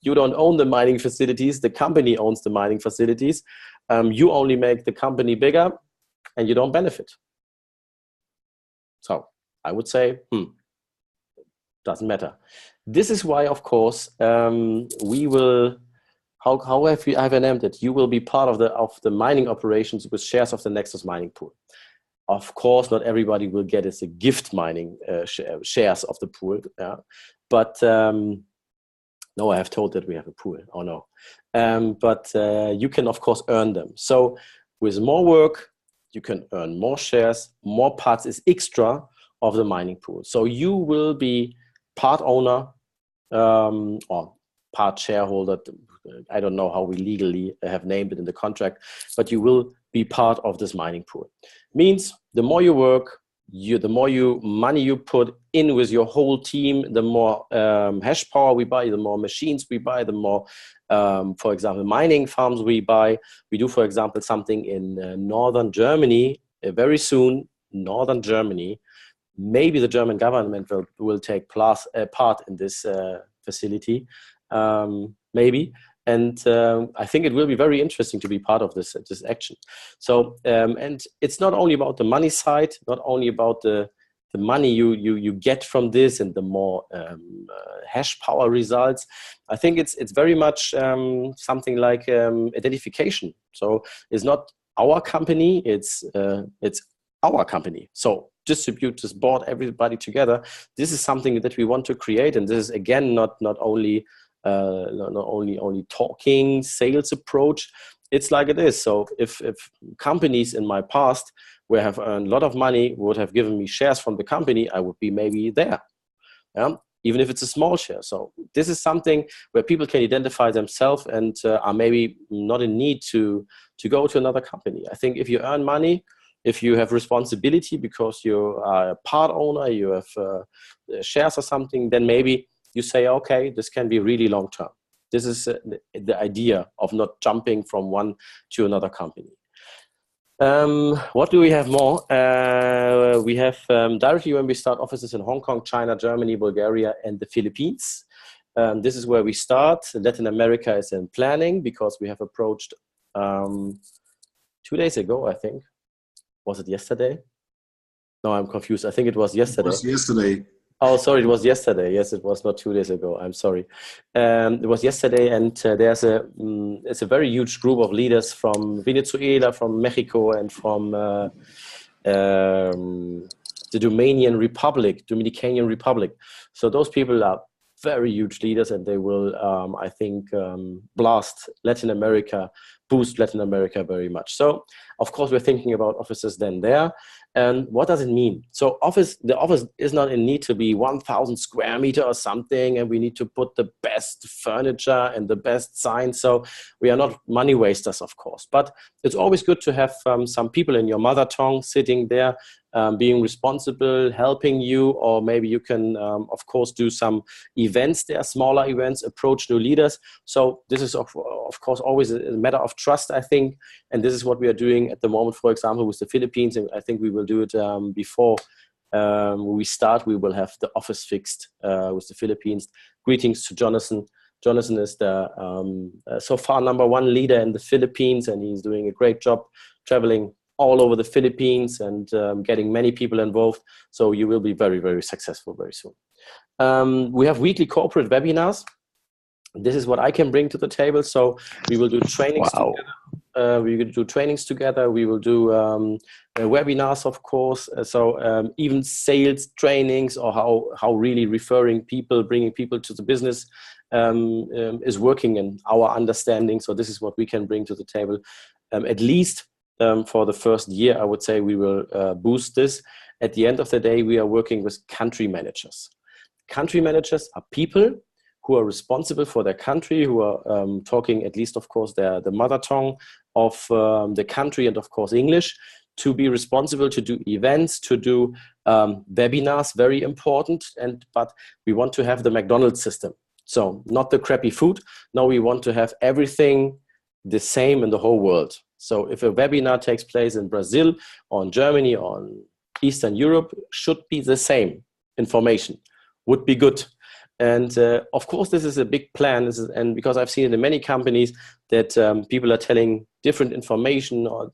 You don't own the mining facilities, the company owns the mining facilities. You only make the company bigger, and you don't benefit. So I would say, doesn't matter. This is why, of course, we will, how have I named it? You will be part of the mining operations with shares of the Nexus mining pool. Of course, not everybody will get as a gift mining shares of the pool. Yeah. But no, I have told that we have a pool. Oh no. But you can, of course, earn them. So with more work, you can earn more shares. More parts is extra of the mining pool. So you will be part owner or part shareholder. I don't know how we legally have named it in the contract, but you will be part of this mining pool. Means the more you work, the more money you put in with your whole team, the more hash power we buy, the more machines we buy, the more, for example, mining farms we buy. We do, for example, something in northern Germany very soon. Northern Germany, maybe the German government will take part in this facility, maybe. And I think it will be very interesting to be part of this action. So, and it's not only about the money side, not only about the money you get from this and the more hash power results. I think it's very much something like identification. So it's not our company, it's our company. So distributors, board, everybody together. This is something that we want to create, and this is again not only talking sales approach. It's like it is. So if companies in my past where have earned a lot of money would have given me shares from the company, I would be maybe there. Yeah? Even if it's a small share. So this is something where people can identify themselves and are maybe not in need to go to another company. I think if you earn money, if you have responsibility because you are a part owner, you have shares or something, then maybe you say, okay, this can be really long term. This is the idea of not jumping from one to another company. What do we have more? We have directly when we start offices in Hong Kong, China, Germany, Bulgaria, and the Philippines. This is where we start. Latin America is in planning because we have approached 2 days ago, I think. Was it yesterday? No, I'm confused. I think it was yesterday. It was yesterday. Oh, sorry, it was yesterday. Yes, it was not 2 days ago. I'm sorry. It was yesterday, and it's a very huge group of leaders from Venezuela, from Mexico, and from the Dominican Republic. So those people are very huge leaders, and they will, I think, boost Latin America very much. So, of course, we're thinking about offices then there. And what does it mean? So the office is not in need to be 1,000 square meter or something, and we need to put the best furniture and the best signs. So we are not money wasters, of course, but it's always good to have some people in your mother tongue sitting there, being responsible, helping you, or maybe you can, of course, do some events there, smaller events, approach new leaders. So this is, of course, always a matter of trust, I think. And this is what we are doing at the moment, for example, with the Philippines. And I think we will do it before we start. We will have the office fixed with the Philippines. Greetings to Jonathan. Jonathan is the so far #1 leader in the Philippines, and he's doing a great job traveling all over the Philippines and getting many people involved. So you will be very, very successful very soon. We have weekly corporate webinars. This is what I can bring to the table. So we will do trainings together. We will do trainings together. We will do webinars, of course. Even sales trainings, or how really referring people, bringing people to the business is working in our understanding. So this is what we can bring to the table. At least for the first year, I would say we will boost this. At the end of the day, we are working with country managers. Country managers are people who are responsible for their country, who are talking, at least, of course, the mother tongue of the country, and of course English, to be responsible to do events, to do webinars, very important. But we want to have the McDonald's system. So not the crappy food. No, we want to have everything the same in the whole world. So if a webinar takes place in Brazil, or in Germany, or in Eastern Europe, should be the same information, would be good. And of course, this is a big plan. And because I've seen it in many companies that people are telling different information, or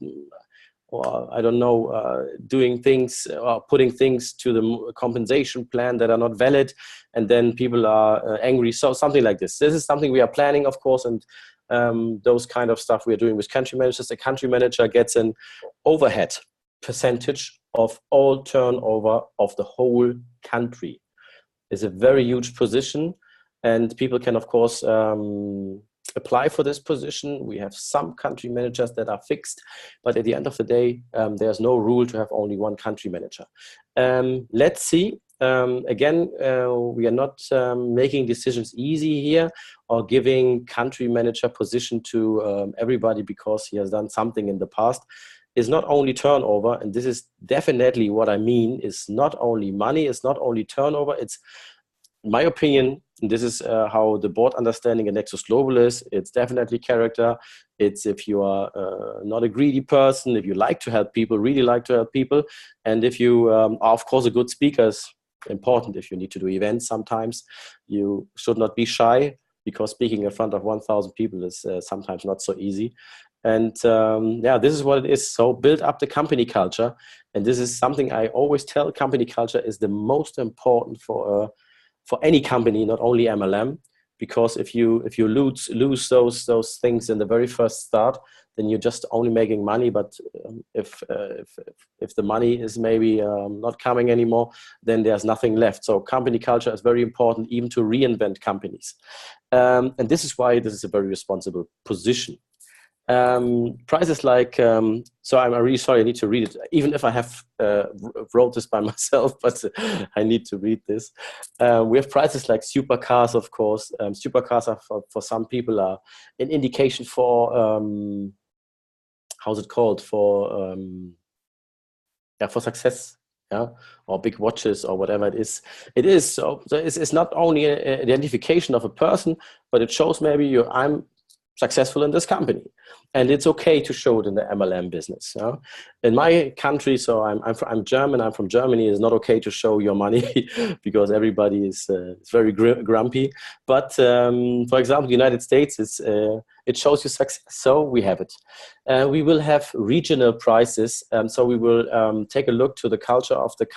I don't know, doing things or putting things to the compensation plan that are not valid, and then people are angry. So something like this. This is something we are planning, of course, and those kind of stuff we are doing with country managers. The country manager gets an overhead percentage of all turnover of the whole country. It's a very huge position, and people can, of course, apply for this position. We have some country managers that are fixed, but at the end of the day, there's no rule to have only one country manager. Let's see. Again, we are not making decisions easy here, or giving country manager position to everybody because he has done something in the past. Is not only turnover, and this is definitely what I mean, is not only money, it's not only turnover, it's, in my opinion, and this is how the board understanding at Nexus Global is, it's definitely character. It's if you are not a greedy person, if you like to help people, really like to help people, and if you are, of course, a good speaker is important. If you need to do events sometimes, you should not be shy, because speaking in front of 1,000 people is sometimes not so easy. And yeah, this is what it is. So build up the company culture. And this is something I always tell, company culture is the most important for any company, not only MLM, because if you lose those things in the very first start, then you're just only making money. But if the money is maybe not coming anymore, then there's nothing left. So company culture is very important, even to reinvent companies. And this is why this is a very responsible position. Prices like, so I'm really sorry, I need to read it, even if I have wrote this by myself, but I need to read this. We have prices like supercars, of course. Supercars are for some people are an indication for, how's it called, for success. Yeah, or big watches, or whatever it is. It is so it's not only an identification of a person, but it shows maybe I'm successful in this company. And it's okay to show it in the MLM business. In my country, so I'm German, I'm from Germany, it's not okay to show your money because everybody is very grumpy. But for example, the United States, it shows you success, so we have it. We will have regional prices, so we will take a look to the culture of the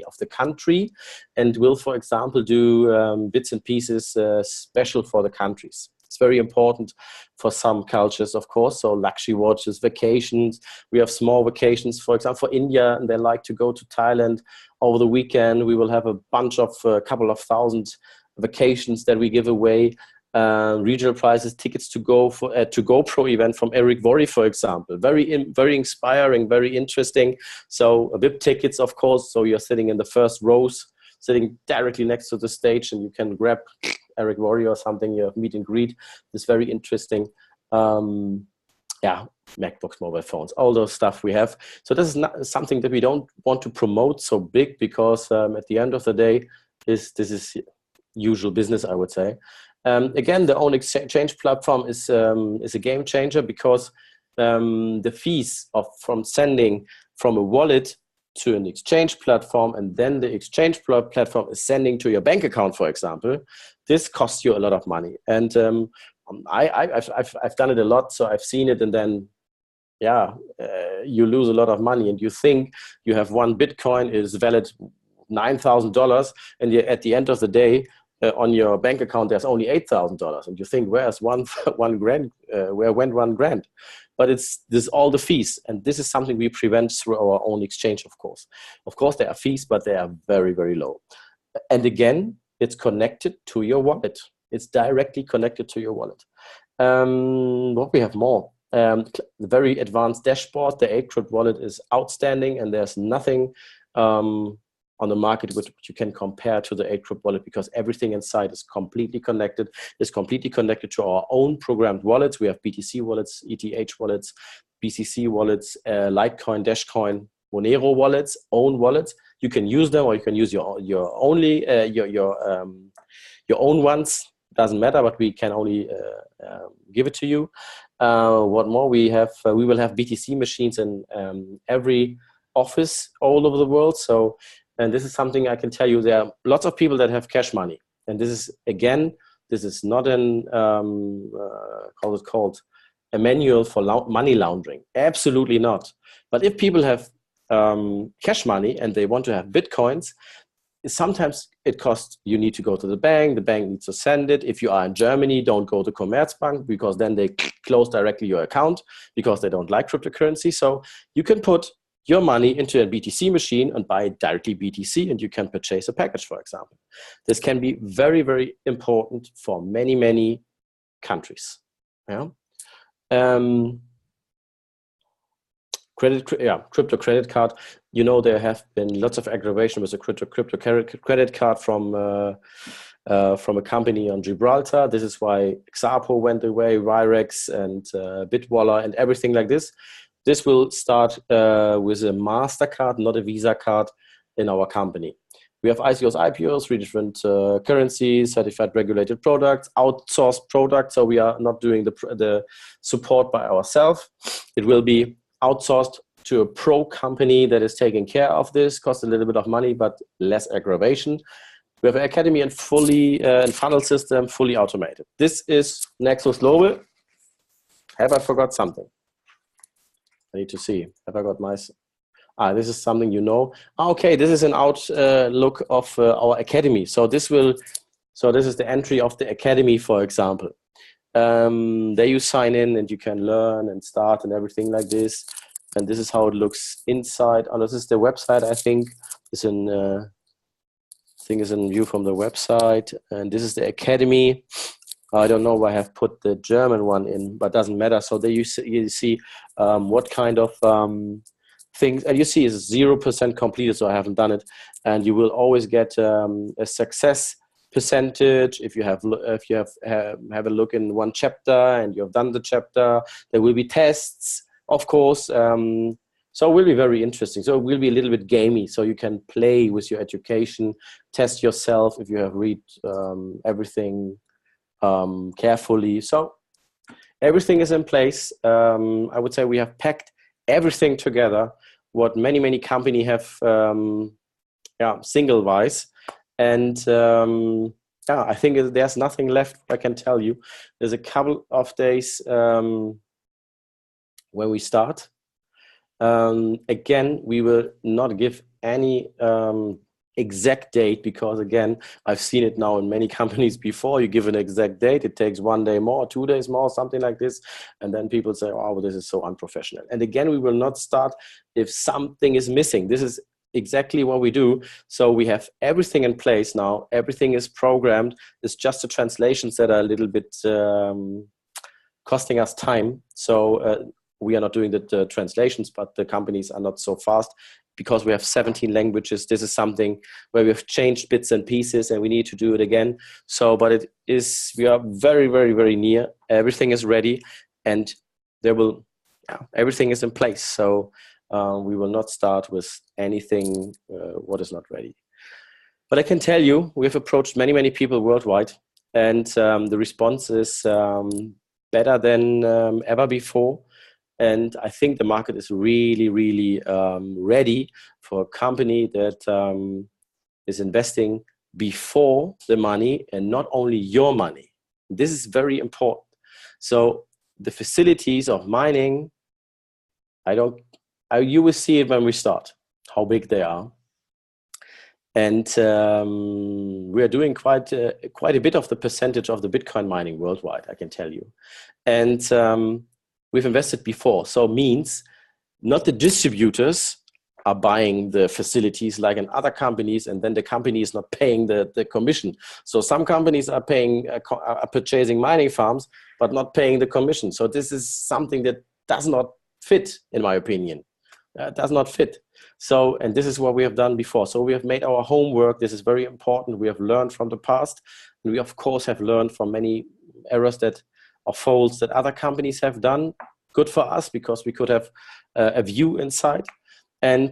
of the country, and will, for example, do bits and pieces special for the countries. It's very important for some cultures, of course. So luxury watches, vacations. We have small vacations, for example, for India, and they like to go to Thailand over the weekend. We will have a bunch of a couple of thousand vacations that we give away. Regional prizes, tickets to go for to GoPro event from Eric Worre, for example. Very inspiring, very interesting. So VIP tickets, of course. So you're sitting in the first rows, sitting directly next to the stage, and you can grab Eric Worre or something. You have meet and greet. It's very interesting. Yeah, MacBooks, mobile phones, all those stuff we have. So this is not something that we don't want to promote so big, because at the end of the day, this is usual business, I would say. Again, the own exchange platform is a game changer, because the fees from sending from a wallet to an exchange platform, and then the exchange platform is sending to your bank account, for example, this costs you a lot of money. And I've done it a lot, so I've seen it, and then you lose a lot of money, and you think you have one Bitcoin is valid $9,000, and at the end of the day, on your bank account, there's only $8,000, and you think, where's one grand? Where went $1,000? But this all the fees, and this is something we prevent through our own exchange, of course. Of course, there are fees, but they are very, very low. And again, it's connected to your wallet. It's directly connected to your wallet. What we have more? The very advanced dashboard. The 8-crypt wallet is outstanding, and there's nothing on the market which you can compare to the 8-crypt wallet, because everything inside is completely connected. It's completely connected to our own programmed wallets. We have BTC wallets, ETH wallets, BCC wallets, Litecoin, Dashcoin, Monero wallets, own wallets. You can use them, or you can use your own ones. Doesn't matter, but we can only give it to you. What more? We will have BTC machines in every office all over the world. So. And this is something I can tell you, there are lots of people that have cash money. And this is, again, this is not an, called a manual for money laundering. Absolutely not. But if people have cash money and they want to have Bitcoins, sometimes it costs, you need to go to the bank needs to send it. If you are in Germany, don't go to Commerzbank, because then they close directly your account, because they don't like cryptocurrency. So you can put your money into a BTC machine and buy directly BTC, and you can purchase a package, for example. This can be very, very important for many, many countries. Yeah. Crypto credit card. You know, there have been lots of aggravation with the crypto credit card from a company on Gibraltar. This is why Xapo went away, Virex and Bitwalla and everything like this. This will start with a MasterCard, not a Visa card, in our company. We have ICOs, 3 different currencies, certified regulated products, outsourced products. So we are not doing the support by ourselves. It will be outsourced to a pro company that is taking care of this. Costs a little bit of money, but less aggravation. We have an academy and funnel system, fully automated. This is Nexus Global. Have I forgot something? I need to see. Have I got my... this is something you know. Okay, this is an outlook of our academy. So this is the entry of the academy, for example. There you sign in and you can learn and start and everything like this. And this is how it looks inside. Oh, this is the website, I think. It's in view from the website. And this is the academy. I don't know why I have put the German one in, but doesn't matter. So there you see what kind of things, and you see it's 0% completed, so I haven't done it. And you will always get a success percentage if you have a look in one chapter and you have done the chapter. There will be tests, of course. So it will be very interesting. So it will be a little bit gamey, so you can play with your education, test yourself if you have read everything carefully. So everything is in place. I would say we have packed everything together, what many company have single-wise. And I think there's nothing left, I can tell you. There's a couple of days when we start. Again, we will not give any exact date, because again, I've seen it now in many companies before. You give an exact date, it takes 1 day more, 2 days more, something like this, and then people say, oh, this is so unprofessional. And again, we will not start if something is missing. This is exactly what we do. So we have everything in place now, everything is programmed. It's just the translations that are a little bit costing us time. So we are not doing the translations, but the companies are not so fast, because we have 17 languages. This is something where we have changed bits and pieces, and we need to do it again. So, but it is, we are very near. Everything is ready, and everything is in place. So we will not start with anything what is not ready. But I can tell you, we have approached many people worldwide, and the response is better than ever before. And I think the market is really ready for a company that is investing before the money and not only your money. This is very important. So the facilities of mining, you will see it when we start, how big they are. And we are doing quite a bit of the percentage of the Bitcoin mining worldwide, I can tell you. And we've invested before, so means not the distributors are buying the facilities like in other companies, and then the company is not paying the commission. So some companies are purchasing mining farms, but not paying the commission. So this is something that does not fit, in my opinion. Does not fit. So, and this is what we have done before. So we have made our homework. This is very important. We have learned from the past. And we, of course, have learned from many errors or faults that other companies have done. Good for us, because we could have a view inside. And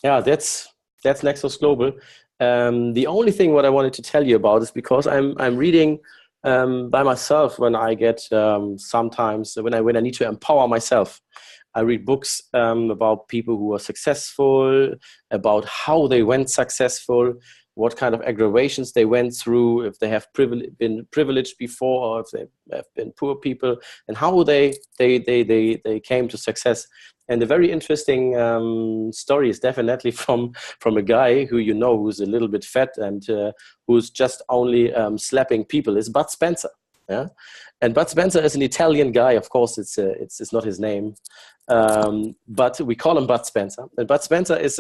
that's Nexus Global. The only thing what I wanted to tell you about is because I'm reading by myself when I get sometimes when I need to empower myself. I read books about people who are successful, about how they went successful, what kind of aggravations they went through, if they have been privileged before, or if they have been poor people, and how they came to success. And a very interesting story is definitely from a guy who who's a little bit fat and who's just only slapping people. Is Bud Spencer. Yeah, and Bud Spencer is an Italian guy. Of course, it's not his name, but we call him Bud Spencer. And Bud Spencer has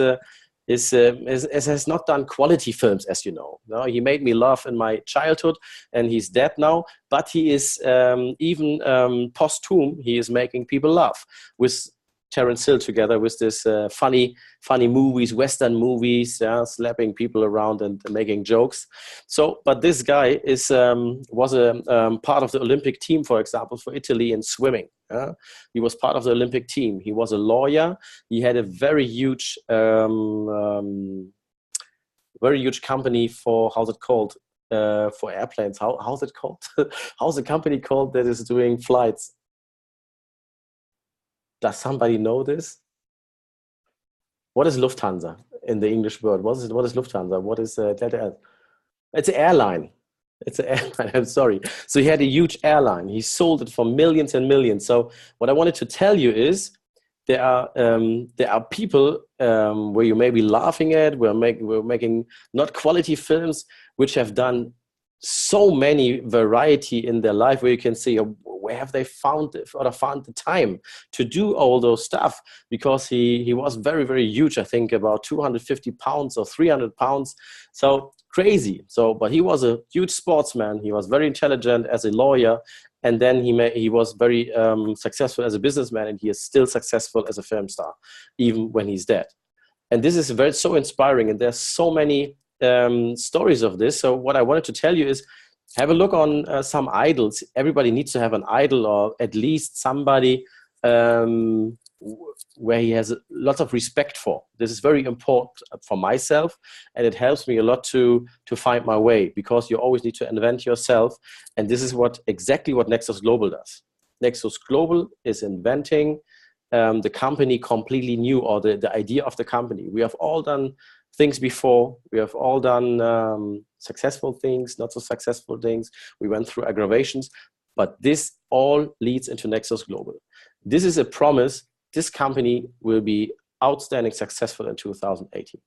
not done quality films, as you know. No, he made me laugh in my childhood, and he's dead now. But he is even posthum. He is making people laugh with Terence Hill together with this funny movies, Western movies, slapping people around and making jokes. So, but this guy was a part of the Olympic team, for example, for Italy in swimming. He was part of the Olympic team. He was a lawyer. He had a very huge company for, how's it called? For airplanes. How's it called? How's the company called that is doing flights? Does somebody know this? What is Lufthansa in the English word? What is Lufthansa? What is it's an airline. It's an airline. I'm sorry. So he had a huge airline. He sold it for millions and millions. So what I wanted to tell you is there are people where you may be laughing at. We're making not quality films which have done so many variety in their life, where you can see where have they found the time to do all those stuff, because he was very huge. I think about 250 pounds or 300 pounds. So crazy. So, but he was a huge sportsman. He was very intelligent as a lawyer. And then he was very successful as a businessman, and he is still successful as a film star, even when he's dead. And this is so inspiring. And there's so many stories of this. So what I wanted to tell you is, have a look on some idols. Everybody needs to have an idol, or at least somebody where he has lots of respect for. This is very important for myself, and it helps me a lot to find my way, because you always need to invent yourself. And this is exactly what Nexus Global does. Nexus Global is inventing the company completely new, or the idea of the company. We have all done things before. We have all done successful things, not so successful things. We went through aggravations, but this all leads into Nexus Global. This is a promise. This company will be outstanding successful in 2018.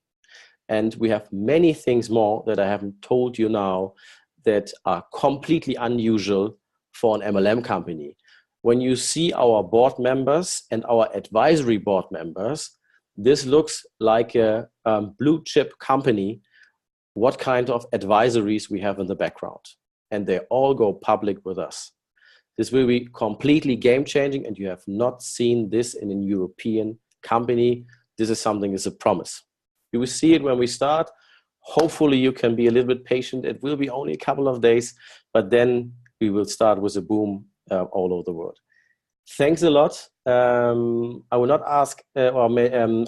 And we have many things more that I haven't told you now that are completely unusual for an MLM company. When you see our board members and our advisory board members, this looks like a blue chip company, what kind of advisories we have in the background. And they all go public with us. This will be completely game-changing, and you have not seen this in a European company. This is something, it's a promise. You will see it when we start. Hopefully you can be a little bit patient. It will be only a couple of days, but then we will start with a boom all over the world. Thanks a lot. I will not ask or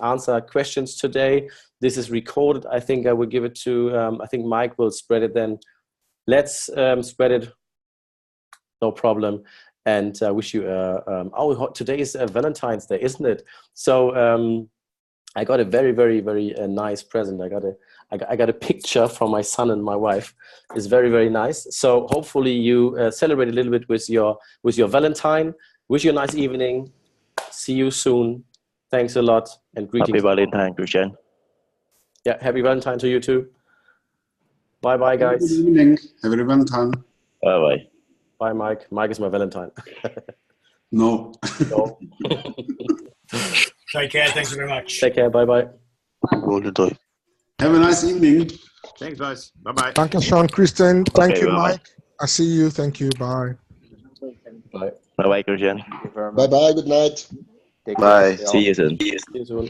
answer questions today. This is recorded. I think I will give it to, I think Mike will spread it then. Let's spread it. No problem. And I wish you, today is Valentine's Day, isn't it? So I got a very, very, very nice present. I got a picture from my son and my wife. It's very, very nice. So hopefully you celebrate a little bit with your Valentine. Wish you a nice evening. See you soon. Thanks a lot, and greetings. Happy Valentine, Christian. Yeah, happy Valentine to you too. Bye bye, guys. Good evening. Have a good Valentine. Bye bye. Bye, Mike. Mike is my Valentine. No. No. Take care. Thanks very much. Take care. Bye bye. Have a nice evening. Thanks, guys. Bye-bye. Dankeschön, Christian. Thank you, bye-bye. Mike. I see you. Thank you. Bye. Bye. Bye bye, Christian. Bye bye. Good night. Bye. See you soon. See you soon.